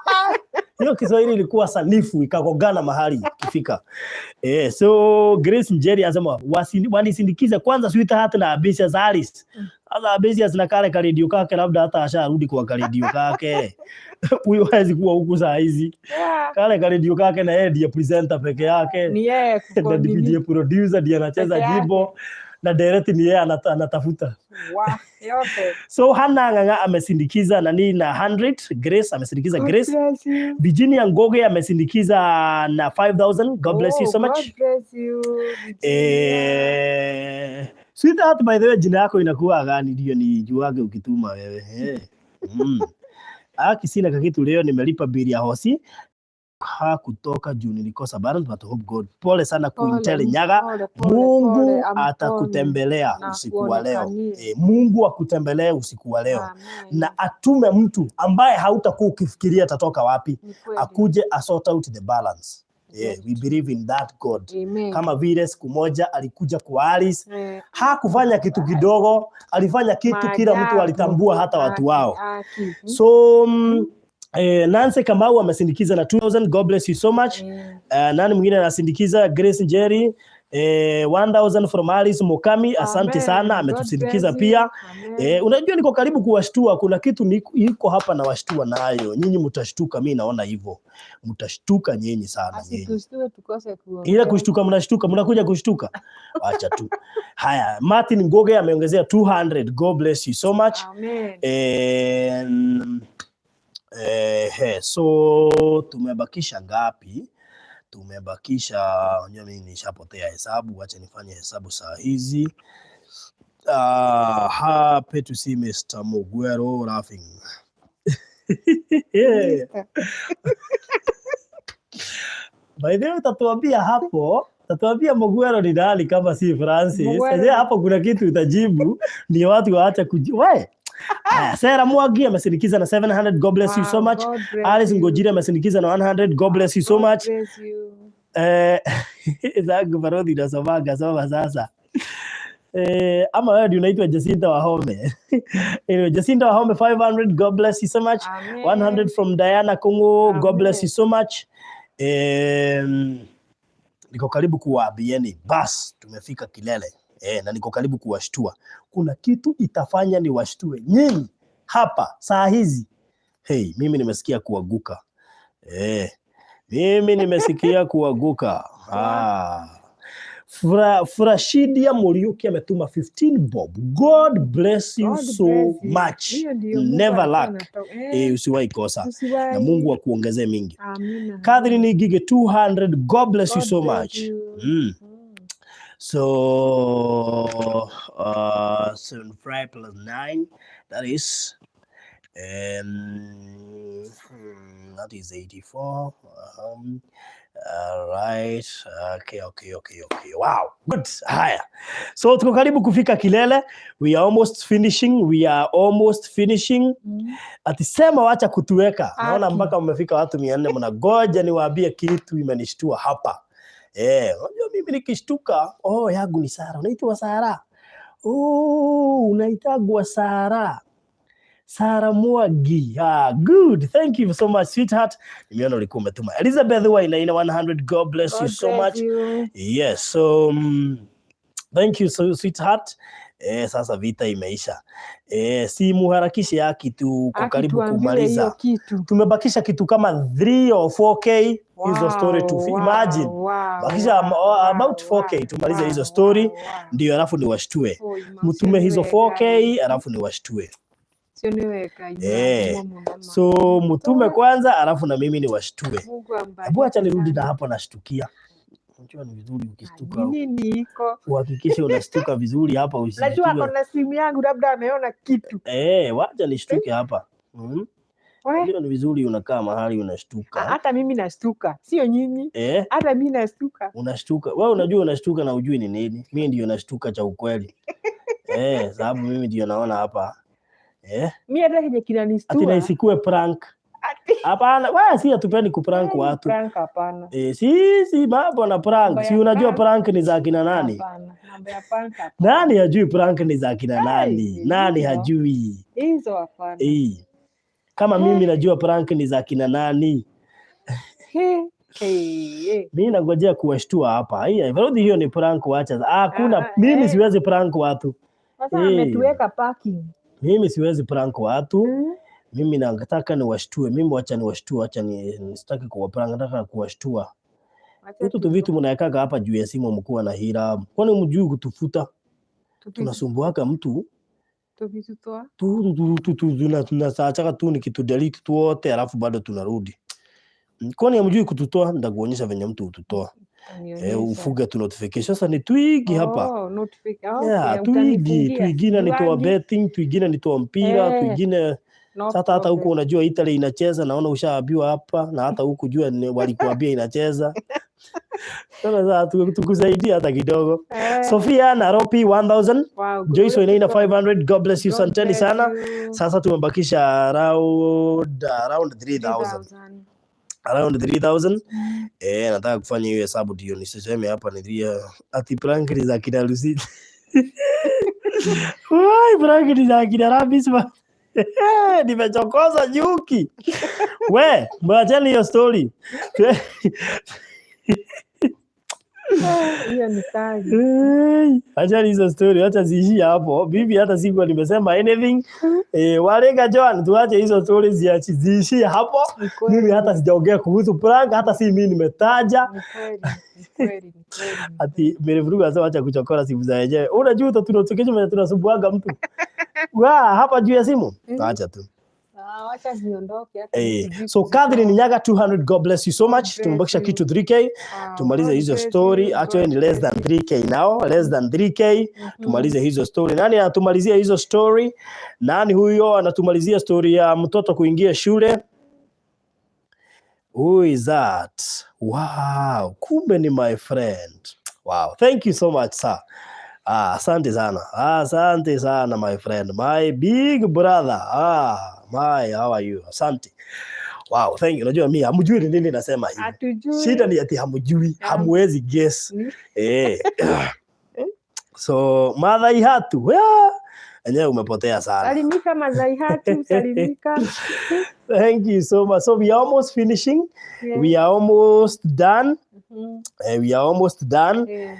Hiyo Kiswahili ilikuwa sanifu ikagongana mahali kifika. So Grace Njeri anasema wanisindikize kwanza Sweetheart na Abisias Alice. Sasa Abisias na kale ka radio kake labda hata asharudi kwa ka radio kake. Huyo hawezi kuwa huku saa hizi. Kale ka radio kake na yeye ndiye presenter peke yake. Ni yeye ndiye producer, ndiye anacheza jimbo. Na direct ni yeye anatafuta. So Hana Nganga amesindikiza nani na 100. Grace amesindikiza Grace. Virginia Ngoge amesindikiza na 5000. God bless you so much. God bless you. Sweetheart, by the way, jina yako inakuwa gani? Ndio ni juage ukituma wewe. Sina kitu leo, nimelipa bili ya hosi hakutoka juu nilikosa balance, but hope God. Pole sana Pole, Kuintele Nyaga. pole, pole, Mungu pole, ampone atakutembelea na usiku wa leo. akuonekanie. Mungu akutembelee usiku wa leo. Amen. Na atume mtu ambaye hautakuwa ukifikiria atatoka wapi, Ni kweli. akuje sort out the balance. Yeah, Yes. we believe in that God. Amen. Kama vile siku moja alikuja kwa Alice, Hakufanya kitu kidogo, alifanya kitu kila mtu alitambua, hata watu wao. So Nancy Kamau amesindikiza na 2000. God bless you so much. Nani mwingine anasindikiza? Grace Njeri 1000 from Alice Mokami. Asante sana, ametusindikiza pia. Unajua niko karibu kuwashtua, kuna kitu iko hapa na washtua nayo. Nyinyi mtashtuka, mimi naona hivyo. Mtashtuka nyinyi sana nyinyi. Asitustue tukose kuongea. Ile kushtuka mnashtuka, mnakuja kushtuka. Acha tu. Haya, Martin Ngoge ameongezea 200. God bless you so much. Amen. So tumebakisha ngapi? Tumebakisha, mimi nishapotea hesabu, acha nifanye hesabu saa hizi. Happy to see Mr. Mugwero laughing. By the way, tatuambia Mugwero ni nani kama si Francis. Sasa hapo kuna kitu utajibu, ndio watu waacha wewe. Sarah Mwagi amesindikiza na 700. God bless you so much. Alice Ngojira amesindikiza na 100. God bless you so much. Zangu parodi na somaga soma sasa. Ama wewe ndio unaitwa Jacinta Wahome. Anyway, Jacinta Wahome 500. God bless you so much. Amen. 100 from Diana Kongo. God bless you so much. Niko karibu kuwaambieni bas tumefika kilele. Na niko karibu kuwashtua. Kuna kitu itafanya ni washtue nyinyi hapa saa hizi. Hey, mimi nimesikia kuaguka. Mimi nimesikia kuaguka. Frashidia Muriuki ametuma 15 bob. God bless you so much. Never lack. Usiwahi kosa. Na Mungu akuongezee mingi. Amina. Catherine Gige 200. God bless you so much. So 75 plus 9, that is 84. Right. Okay. Wow. Good. Haya. So tuko karibu kufika kilele. We are almost finishing. Atisema wacha kutuweka. Naona mpaka mmefika watu 400, mnagoja niwaambie kitu imenishtua hapa. Unajua mimi nikishtuka, yangu ni Sara. Unaitwa Sara? Unaitagwa Sara. Sara Mwagi. Good. Thank you so much, sweetheart. Nimeona ulikuwa umetuma. Elizabeth Waina 100. God bless you so much. Yes. So thank you so sweetheart. Sasa vita imeisha. Si muharakishe ya kitu kwa karibu kumaliza. Tumebakisha kitu kama 3 or 4K. Hizo story to imagine. Bakisha about 4K tumalize hizo story ndio alafu ni washtue. Mtume hizo 4K alafu ni washtue. So mtume kwanza alafu na mimi ni washtue. Hebu acha nirudi na hapo nashtukia. Unajua ni vizuri ukishtuka. Nini iko? Uhakikishe unashtuka vizuri hapa usishtuke. Najua kuna simu yangu labda ameona kitu. Wacha nishtuke hapa. Ndio ni vizuri unakaa mahali unashtuka. Hata mimi nashtuka. Sio nyinyi. Hata mimi nashtuka. Unashtuka. Wewe unajua unashtuka na ujui ni nini? Mimi ndio nashtuka cha ukweli. Sababu mimi ndio naona hapa. Mimi hata kile kinanistua. Ati isikue prank. Hapana, wewe si hatupendi kuprank watu. Prank hapana. Si mambo na prank. Si unajua prank ni za kina nani? Hapana. Mambo ya prank hapana. Nani hajui prank ni za kina nani? Nani hajui? Hizo hapana. Kama mimi najua prank ni za kina nani? Mimi nangojea kuwashtua hapa. Hiyo ni prank wacha. Hakuna, mimi siwezi prank watu. Sasa ametuweka parking. Mimi siwezi prank watu. Mimi nataka niwashtue. Mimi wacha niwashtue, acha nisitaki kuwaprank, nataka kuwashtua. Hitu vitu mnaekaka hapa juu ya simu mkuu na hira. Kwani mjui kutufuta? Tunasumbuaka mtu. Tuvitutoa. Tunataka tu nikitudelete tu wote alafu bado tunarudi. Kwani mjui kututoa? Ndakuonyesha venye mtu ututoa. Ufuga tu notification. Sasa ni twigi hapa. Notification. Twigi na nitoa betting, twigine nitoa mpira, twigine No Sasa hata huko problem. unajua Italy inacheza, naona ushaambiwa hapa, na hata huku jua walikuambia inacheza. Sasa tukusaidia hata kidogo. Sofia Naropi 1000, Wow, Joyce glory Wainaina to God. 500. God bless you, God santeni bless sana. you. Sasa tumebakisha around 3000. 3,000. Around 3000. Nataka kufanya hiyo hesabu ndio nisiseme hapa ati prank ni za kina Lucy. Wai, prank ni za kina Rabisma. Nimechokoza nyuki. We, mwacheni hiyo story. Hiyo ni kazi. Acha hizo story, acha ziishie hapo. Bibi hata sikuwa nimesema anything. Walenga Joan, tuache hizo stories ziishie hapo. Mimi hata sijaongea kuhusu prank, hata si mimi nimetaja. Ni kweli. Ati Merevuruga sasa acha kuchokora simu za yenyewe. Unajua tunachokesha tunasumbuaga mtu. Hapa juu ya simu. Acha tu. Wacha ziondoke hata. So Catherine Nyaga 200, God bless you so much. Tumebakisha kitu 3k. Tumalize hizo story. Actually ni less than 3k now. Less than 3k. Tumalize hizo story. Nani anatumalizia hizo story? Nani huyo anatumalizia story ya mtoto kuingia shule? Who is that? Wow, kumbe ni my friend. Wow, thank you so much, sir. Asante sana. Asante sana, my friend. My big brother. How are you? Asante. Wow, thank you. Unajua mimi hamjui nini nasema hivi. Hatujui. Shida ni ati hamjui, hamwezi guess. So, Madhai Hatu. Enyewe umepotea sana. Salimika Madhai Hatu, salimika. Thank you so much. So we are almost finishing. Yeah. We are almost done. We are almost done. Yeah.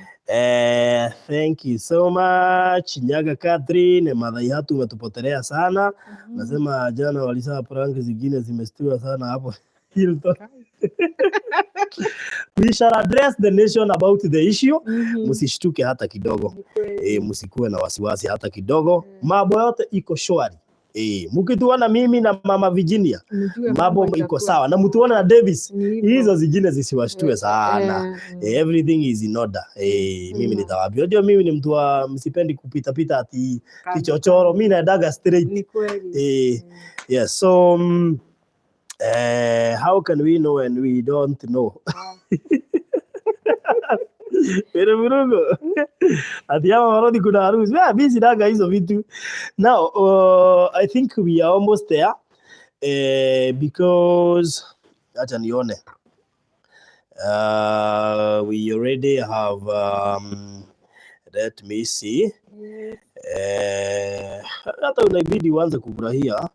Thank you so much. Nyaga Catherine, Madhai Hatu umetupotelea sana. Nasema jana walisema prank zingine zimestua sana hapo. Hilton. We shall address the nation about the issue. Msishtuke hata kidogo. Msikuwe na wasiwasi hata kidogo. Mambo yote iko shwari. Mkituona mimi na Mama Virginia, mambo iko sawa. Na mtuona na Davis, hizo zingine zisiwashtue sana. Everything is in order. Mimi nitawaambia. Ndio mimi ni mtu wa msipendi kupita pita ati kichochoro. Mimi naendaga straight. Ni kweli. Yes, so how can we know when we don't know? Merevuruga. Ati ama marodi kuna harusi. Mimi sinaga hizo vitu. Now, I think we are almost there. Because acha nione. We already have let me see. Hata unabidi uanze kufurahia.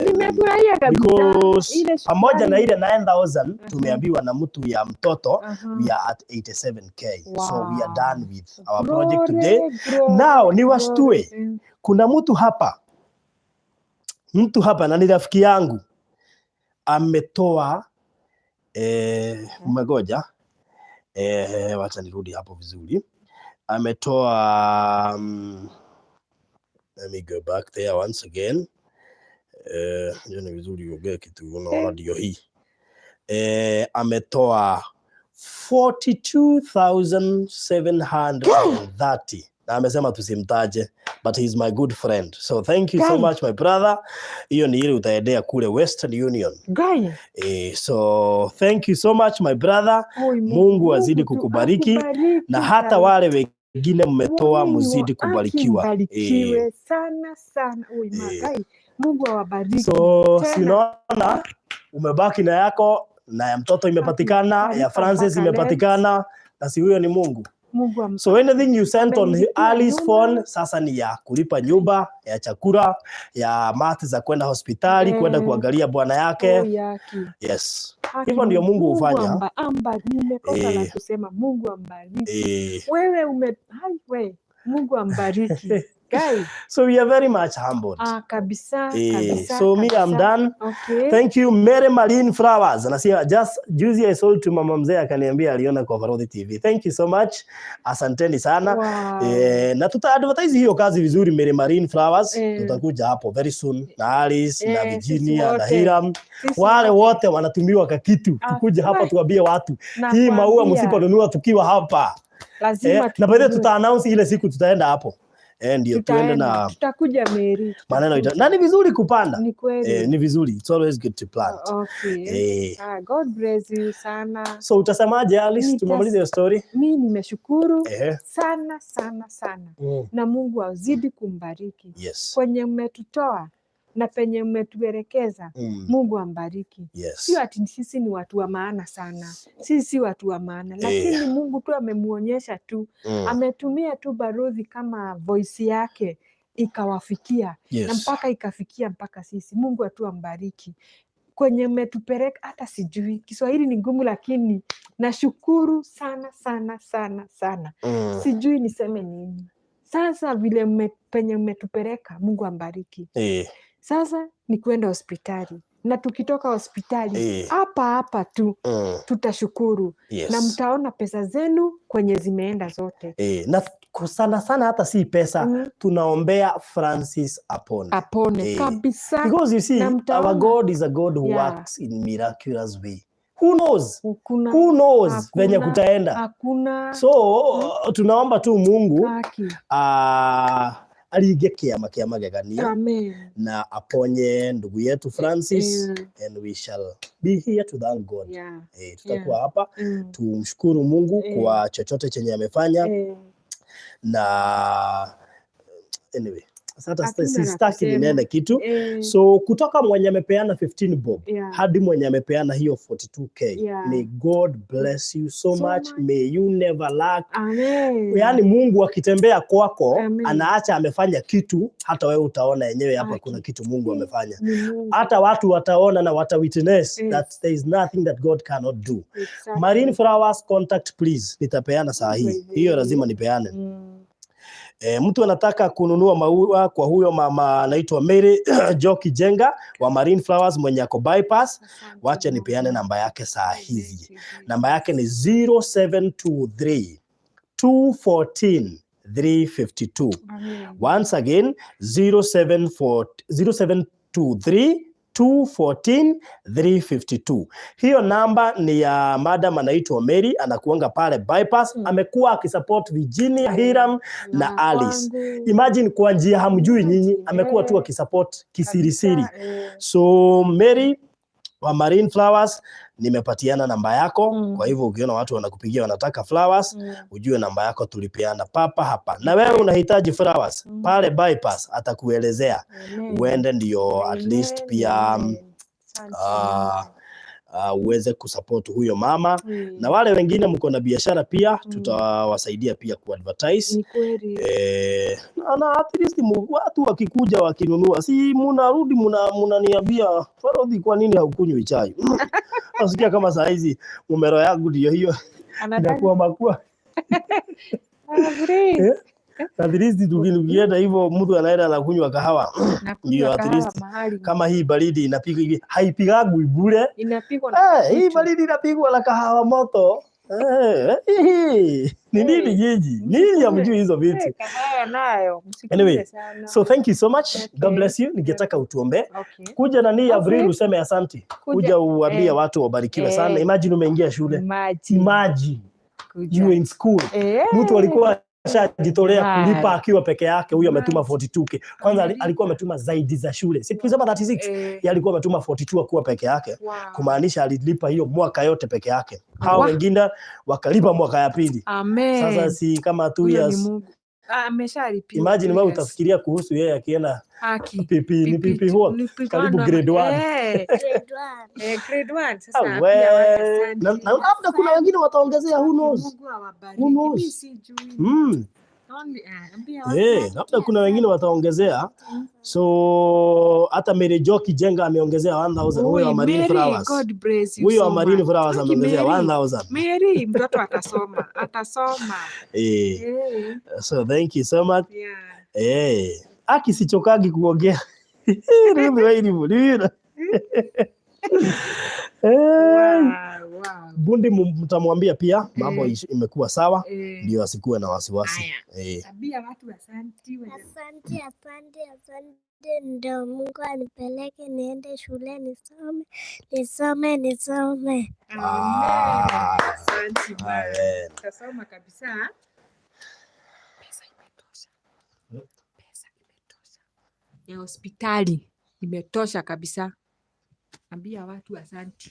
Nimefurahia kabisa. Because pamoja na ile 9,000 tumeambiwa na mtu ya mtoto, we are at 87k. Wow. So we are done with our project today. Now ni washtue. Kuna mtu hapa na ni rafiki yangu ametoa umegoja wacha nirudi hapo vizuri. Ametoa let me go back there once again. Ni vizuri ongea kitu unaona ndio hii. Ametoa 42,730 na amesema tusimtaje, but he's my good friend. So thank you so much my brother. Hiyo ni ile utaendea kule Western Union. So thank you so much my brother. Mungu azidi kukubariki na hata wale wengine mmetoa muzidi kubarikiwa. Barikiwe sana. Mungu awabariki. So sinaona umebaki na yako na ya mtoto imepatikana, ya Francis imepatikana, na si huyo ni Mungu. So anything you sent on Ali's phone sasa ni ya kulipa nyumba, ya chakula, ya mati za kwenda hospitali, kwenda kuangalia bwana yake. Yes. Hivyo ndio Mungu hufanya. Nimekosa la kusema Mungu ambariki. Wewe Mungu ambariki. So we are very much humbled. Kabisa. So me I'm done. Okay. Thank you Mary Marine Flowers. Anasema just juzi I sold to mama mzee akaniambia aliona kwa Varodhi TV. Thank you so much. Asanteni sana. Wow. Na tuta advertise hiyo kazi vizuri Mary Marine Flowers. Tutakuja hapo very soon na Alice na Virginia na Hiram. Wale wote wanatumiwa kakitu. Tukuja hapa tuambie watu. Hii maua msiponunua tukiwa hapa. Lazima na baadaye tuta announce ile siku tutaenda hapo. ndio tuende na tutakuja Meri. Maneno na ni vizuri kupanda. Ni kweli. Ni vizuri. It's always good to plant. Okay. God bless you sana. So utasemaje Alice? Tumalize hiyo story. Mimi nimeshukuru sana sana sana. Na Mungu azidi kumbariki. Yes. Kwenye mmetutoa na penye mmetuelekeza, Mungu ambariki. Sio ati sisi ni watu wa maana sana. Sisi watu wa maana, lakini Mungu tu amemuonyesha tu. Ametumia tu Baruthi kama voice yake ikawafikia na mpaka ikafikia mpaka sisi. Mungu atu ambariki. Kwenye mmetupeleka hata sijui. Kiswahili ni ngumu lakini nashukuru sana sana sana sana. Sijui niseme nini. Sasa vile penye mmetupeleka, Mungu ambariki. Sasa ni kwenda hospitali. Na tukitoka hospitali hapa tu tutashukuru. Na mtaona pesa zenu kwenye zimeenda zote. Na sana sana hata si pesa, tunaombea Francis apone kabisa. Because you see, our God is a God who works in miraculous way. Who knows venye kutaenda. Hakuna. So tunaomba tu Mungu alige kiama gegania. Amen. Na aponye ndugu yetu Francis, and we shall be here to thank God. Tutakuwa hapa tumshukuru Mungu kwa chochote chenye amefanya. Na anyway, sasa sistaki ninene kitu. So kutoka mwenye amepeana 15 bob hadi mwenye amepeana hiyo 42k. May God bless you so much. May you never lack. Amen. Yaani Mungu akitembea kwako anaacha amefanya kitu, hata wewe utaona yenyewe hapa kuna kitu Mungu amefanya. Hata watu wataona na witness that there is nothing that God cannot do. Marine Flowers contact please. Nitapeana saa hii. Hiyo lazima nipeane. Mtu anataka kununua maua kwa huyo mama anaitwa Mary Joki Jenga wa Marine Flowers mwenye ako bypass. Wacha nipeane namba yake saa hizi. Namba yake ni 0723 214 352. Once again 0723 214 352. Hiyo namba ni ya madam anaitwa Mary, anakuanga pale bypass. Amekuwa akisupport Virginia, Hiram na Alice. Imagine kwa njia hamjui nyinyi, amekuwa tu akisupport kisirisiri. So Mary wa Marine Flowers, nimepatiana namba yako. Kwa hivyo ukiona watu wanakupigia wanataka flowers, ujue namba yako tulipeana papa hapa. Na wewe unahitaji flowers, pale bypass atakuelezea. Uende ndio at least pia uweze kusupport huyo mama. Na wale wengine mko na biashara pia tutawasaidia pia kuadvertise. Ni kweli. Na at least watu wakikuja wakinunua, si mnarudi mnaniambia Baruthi kwa nini haukunywi chai? Nasikia kama saa hizi mumero yangu ndio hiyo inakuwa makua. At least tukienda hivyo mtu anaenda na kunywa kahawa. Ndio at least kama hii baridi inapiga hivi, haipigagwi bure. Inapigwa na hii baridi inapigwa na kahawa moto. Ni nini jiji? Nini hamjui hizo vitu? Kahawa nayo. Anyway, so thank you so much. God bless you. Ningetaka utuombe. Kuja na nia Avril useme asante. Kuja uambie watu wabarikiwe sana. Imagine umeingia shule. Imagine you in school. Mtu alikuwa ashajitolea kulipa akiwa peke yake, huyo ametuma 42k. Kwanza alikuwa ametuma zaidi za shule. Si tukisema 36, yeye alikuwa ametuma 42 akiwa peke yake. Kumaanisha alilipa hiyo mwaka yote peke yake. Hao wengine wakalipa mwaka ya pili. Sasa si kama 2 years. Ameshalipia. Imagine wewe utafikiria kuhusu yeye akienda pipi huo karibu grade 1. Grade 1 sasa. Na labda kuna wengine wataongezea, who knows? Labda kuna wengine wataongezea. So hata Mary Joki Jenga ameongezea 1000. Huyo wa Marine Flowers. Huyo wa Marine Flowers ameongezea 1000. Mary mtoto atasoma. So thank you so much. Akisichokagi kuongea. Bundi mtamwambia pia mambo imekuwa sawa, ndio asikuwe na wasiwasi. Tabia watu asante. Ndio Mungu anipeleke niende shule nisome. Asante. Tasoma kabisa. Pesa imetosha. Ya hospitali imetosha kabisa. Ambia watu asante.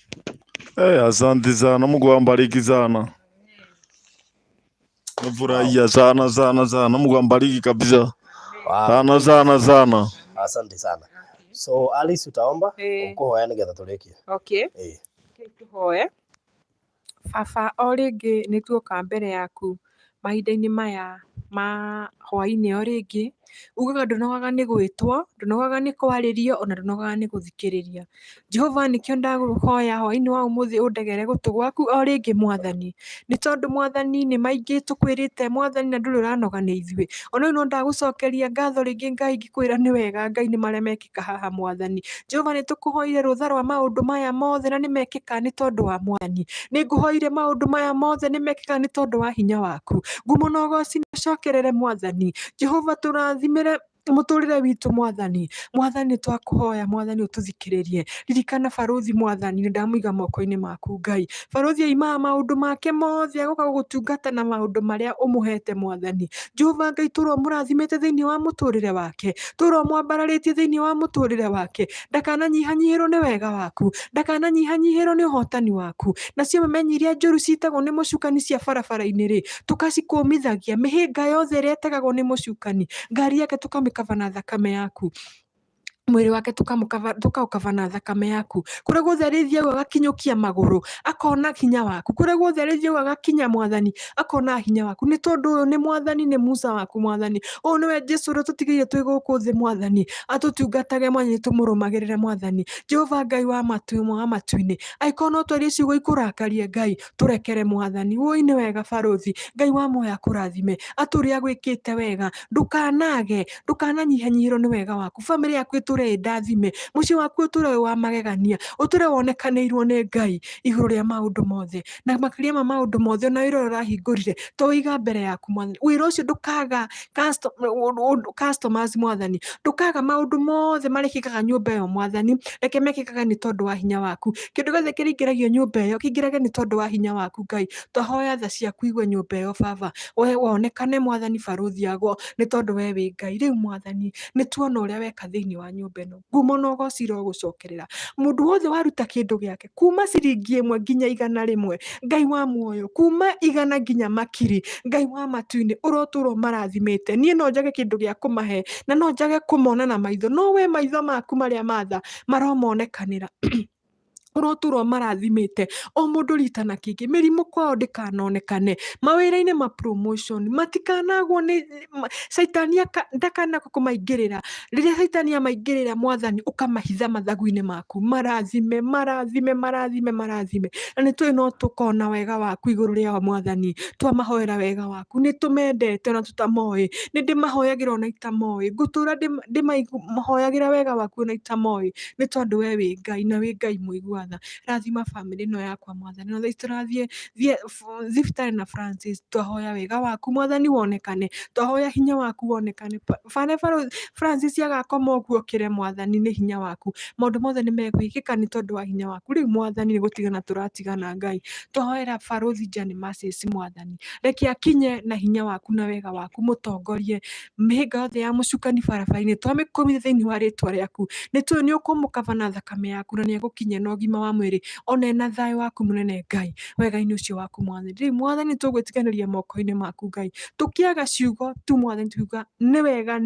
Asante sana, Mungu ambariki sana. Nafurahia sana sana sana. Mungu ambariki kabisa. Sana sana sana. Asante sana. So Alice utaomba ukuhoya nigetha turikie. Okay. Tuhoe. Baba o rĩngĩ nĩ tuoka mbere yaku mahinda-inĩ maya ma hwaĩ-inĩ o rĩngĩ, ugaga ndũnogaga nĩ gwĩtwo, ndũnogaga nĩ kwarĩrio, ona ndũnogaga nĩ gũthikĩrĩria. Jehova nĩkĩo ndagũhoya hwaĩ-inĩ wa ũmũthĩ ũndegere gũtũ gwaku o rĩngĩ Mwathani. Nĩ tondũ Mwathani nĩ maingĩ tũkwĩrĩte Mwathani na ndũrĩ ũranoga nĩ ithuĩ. Ona rĩu no ndagũcokeria ngatho rĩngĩ Ngai ngĩkwĩra nĩ wega Ngai nĩ marĩa mekĩka haha Mwathani. Jehova nĩ tũkũhoire rũtha rwa maũndũ maya mothe na nĩ mekĩka nĩ tondũ wa Mwathani. Nĩ ngũhoire maũndũ maya mothe nĩ mekĩka nĩ tondũ wa hinya waku. Ngumo na ũgooci nĩ ũcokerere Mwathani. Jehova tũrathimĩre mũtũrĩre witũ Mwathani. Mwathani twakũhoya Mwathani ũtũthikĩrĩrie. Ririkana Barũthi Mwathani nĩ ndamũiga moko-inĩ maku Ngai. Barũthi aimaga maũndũ make mothe agoka gũgũtungata na maũndũ marĩa ũmũhete Mwathani. Jehova Ngai tũra mũrathimĩte thĩinĩ wa mũtũrĩre wake. Tũra mwambararĩtie thĩinĩ wa mũtũrĩre wake. Ndakananyihanyihĩrwo nĩ wega waku. Ndakananyihanyihĩrwo nĩ ũhotani waku. Nacio memenyi iria njũru citagwo nĩ mũcukani cia barabara-inĩ rĩ, tũkacikũmithagia. Mĩhĩnga yothe ĩrĩa ĩtegagwo nĩ mũcukani, ngari yake tũkamĩkaba na thakame yaku. Mwĩrĩ wake tũkaũkaba na thakame yaku. Kũrĩa guothe arĩthiĩ hau agakinyũkia magũrũ, akona hinya waku. Kũrĩa guothe arĩthiĩ hau agakinya Mwathani, akona hinya waku. Nĩ tondũ ũyũ nĩ Mwathani, nĩ Musa waku Mwathani. Ũyũ nĩwe Jesũ ũrĩa tũtigĩire twĩ gũkũ thĩ Mwathani. Atũtungatage Mwathani, tũmũrũmagĩrĩre Mwathani. Jehova Ngai wa matu-inĩ. Angĩkorwo no twarie ciugo ikũrakarie Ngai, tũrekere Mwathani. Wũi nĩ wega Barũthi. Ngai wa muoyo akũrathime. Atũrĩa agwĩkĩte wega. Ndũkanage, ndũkananyihanyihĩrwo nĩ wega waku. Bamĩrĩ yaku ũtũre ndathime. Mũciĩ waku ũtũre wa magegania. Ũtũre wonekanĩirwo nĩ Ngai igũrũ rĩa maũndũ mothe. Na makĩria ma maũndũ mothe ona wĩra ũrĩa ũrahingũrire twawĩiga mbere yaku Mwathani. Wĩra ũcio ndũkaga customers Mwathani. Ndũkaga maũndũ mothe marĩkĩkaga nyũmba ĩyo Mwathani. Reke mekĩkaga nĩ tondũ wa hinya waku. Kĩndũ gĩothe kĩrĩingĩragio nyũmba ĩyo kĩingĩrage nĩ tondũ wa hinya waku Ngai. Twahoya tha ciaku igue nyũmba ĩyo Baba. We wonekane Mwathani Barũthi agwo nĩ tondũ we wĩ Ngai. Rĩu Mwathani nĩ tuona ũrĩa weka thĩinĩ wa nyũmba ĩno. Ngumo na ũgooci irogũcokerera. Mũndũ wothe waruta kĩndũ gĩake kuma ciringi 1 nginya 100, Ngai wa muoyo, kuma 100 nginya makiri, Ngai wa matu-inĩ ũrotũrwo marathimĩte. Niĩ no njage kĩndũ gĩa kũmahe na no njage kũmona na maitho, no we maitho maku marĩa matha maromonekanĩra. Ũrotũrwo marathimĩte. O mũndũ rita na kĩngĩ mĩrimũ kwao ndĩkanonekane. Mawĩra-inĩ ma promotion matikanagwo nĩ Saitani ndakanagwo kũmaingĩrĩra. Rĩrĩa Saitani amaingĩrĩra Mwathani ũkamahitha mathagu-inĩ maku. Marathime. Na nĩ tũĩ no tũkona wega waku igũrũ rĩao Mwathani. Twamahoera wega waku. Nĩ tũmendete ona tũtamoĩ. Nĩ ndĩmahoyagĩra ona itamoĩ. Ngũtũra ndĩmahoyagĩra wega waku ona itamoĩ. Nĩ tondũ we wĩ Ngai na wĩ Ngai mũigua tha. Rathima bamĩrĩ ĩno yakwa Mwathani. Na thaa ici tũrathiĩ thibitarĩ na Francis. Twahoya wega waku Mwathani wonekane. Twahoya hinya waku wonekane. Francis agakoma ũguo ũkĩre Mwathani nĩ hinya waku. Maũndũ mothe nĩ megwĩkĩka nĩ tondũ wa hinya waku. Rĩu Mwathani nĩ gũtigana tũratigana Ngai. Twahoera Barũthi Jane Marcis Mwathani. Reke akinye na hinya waku na wega waku mũtongorie. Mĩhĩnga yothe ya mũcukani barabara-inĩ twamĩkũmithia thĩinĩ wa rĩtwa rĩaku. Nĩ tũĩ nĩ ũkũmũkaba na thakame yaku na nĩ egũkinya na ũgima wa mwĩrĩ ona ena thayũ waku mũnene Ngai. Wega-inĩ ũcio waku Mwathani. Rĩu Mwathani tũgwĩtiganĩria moko-inĩ maku Ngai. Tũkĩaga ciugo tu Mwathani tuga nĩ wega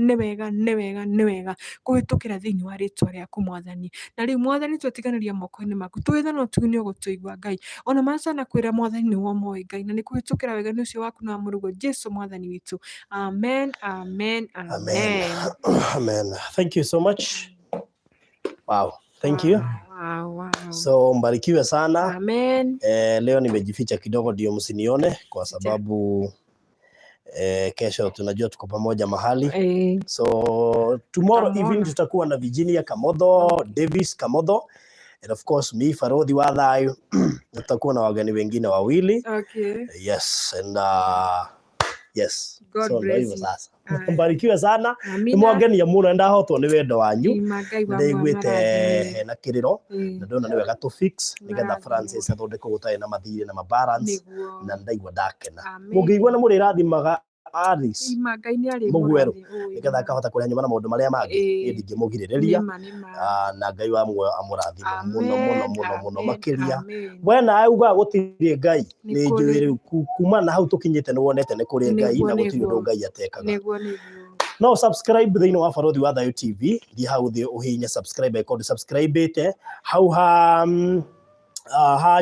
kũhĩtũkĩra thĩinĩ wa rĩtwa rĩaku Mwathani. Na rĩu Mwathani twetiganĩria moko-inĩ maku. Twĩtha no tuge nĩ ũgũtũigua Ngai. Ona macana kwĩra Mwathani nĩwe ũmoĩ Ngai. Na nĩ kũhĩtũkĩra wega-inĩ ũcio waku na mũrũgwo Jesũ Mwathani witũ. Amen. Thank you so much. Wow. Thank you. Wow. So mbarikiwe sana. Amen. Leo nimejificha kidogo ndio msinione kwa sababu kesho tunajua tuko pamoja mahali. So tomorrow evening tutakuwa na Virginia Kamotho, Davis Kamotho, and of course me Barũthi wa thayo. Tutakuwa na wageni wengine wawili. Okay. Yes, and yes. God bless you. Sasa. Mbarikiwe sana. Mwageni ya mũno ndahotwo nĩ wendo wanyu. Ndaiguĩte na kĩrĩro na ndona nĩ wega to fix nĩgetha Francis athondeke gũtarĩ na mathirĩ na balance na ndaigua ndakena. Mũngĩigua na mũrĩ rathimaga Alice Ngai nĩ arĩ Mũgweru mũrathi. nigetha akahota kũrĩa nyuma na maũndũ marĩa mangĩ nĩ ndingĩmũgirĩrĩria na Ngai wa muoyo amũrathime mũno makĩria. We nawe ugaga gũtirĩ Ngai, nĩ njũĩ rĩu kuma na hau tũkinyĩte nĩ wonete nĩ kũrĩ Ngai na gũtirĩ ũndũ Ngai atekaga. No subscribe thĩinĩ wa Barũthi wa Thayũ TV, thiĩ hau thĩ ũhihinye subscribe ĩkorwo ndũ-subscribĩte hau ha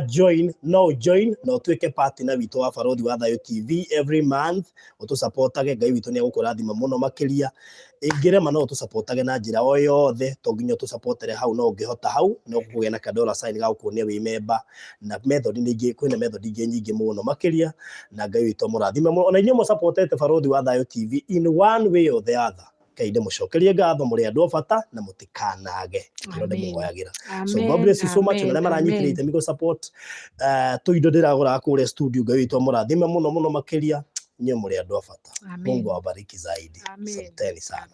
join, no join no tuĩke partner witũ wa Barũthi wa Thayũ TV every month, ũtũsupportage. Ngai witũ nĩ egũkũrathima mũno makĩria. Ingĩrema no ũtũsupportage na njĩra o yothe, to nginya ũtũsupportere hau, no ũngĩhota hau no kũgĩa na $1 sign ga gũkuonia wĩ member, na method ningĩ kwĩna method ingĩ nyingĩ mũno makĩria, na Ngai witũ mũrathime mũno. Ona inyuĩ mũsupportete Barũthi wa Thayũ TV in one way or the other, Ngai ndĩmũcokerie ngatho, mũrĩ andũ a bata na mũtikanage, kĩro ndĩmũhoyagĩra. So God bless you so much. Na arĩa maranyitire itemi gũ support tũindo ndĩragũra kũrĩa studio, Ngai witũ mũrathime mũno makĩria, inyuĩ mũrĩ andũ a bata. Mungu awabariki zaidi. Asanteni sana.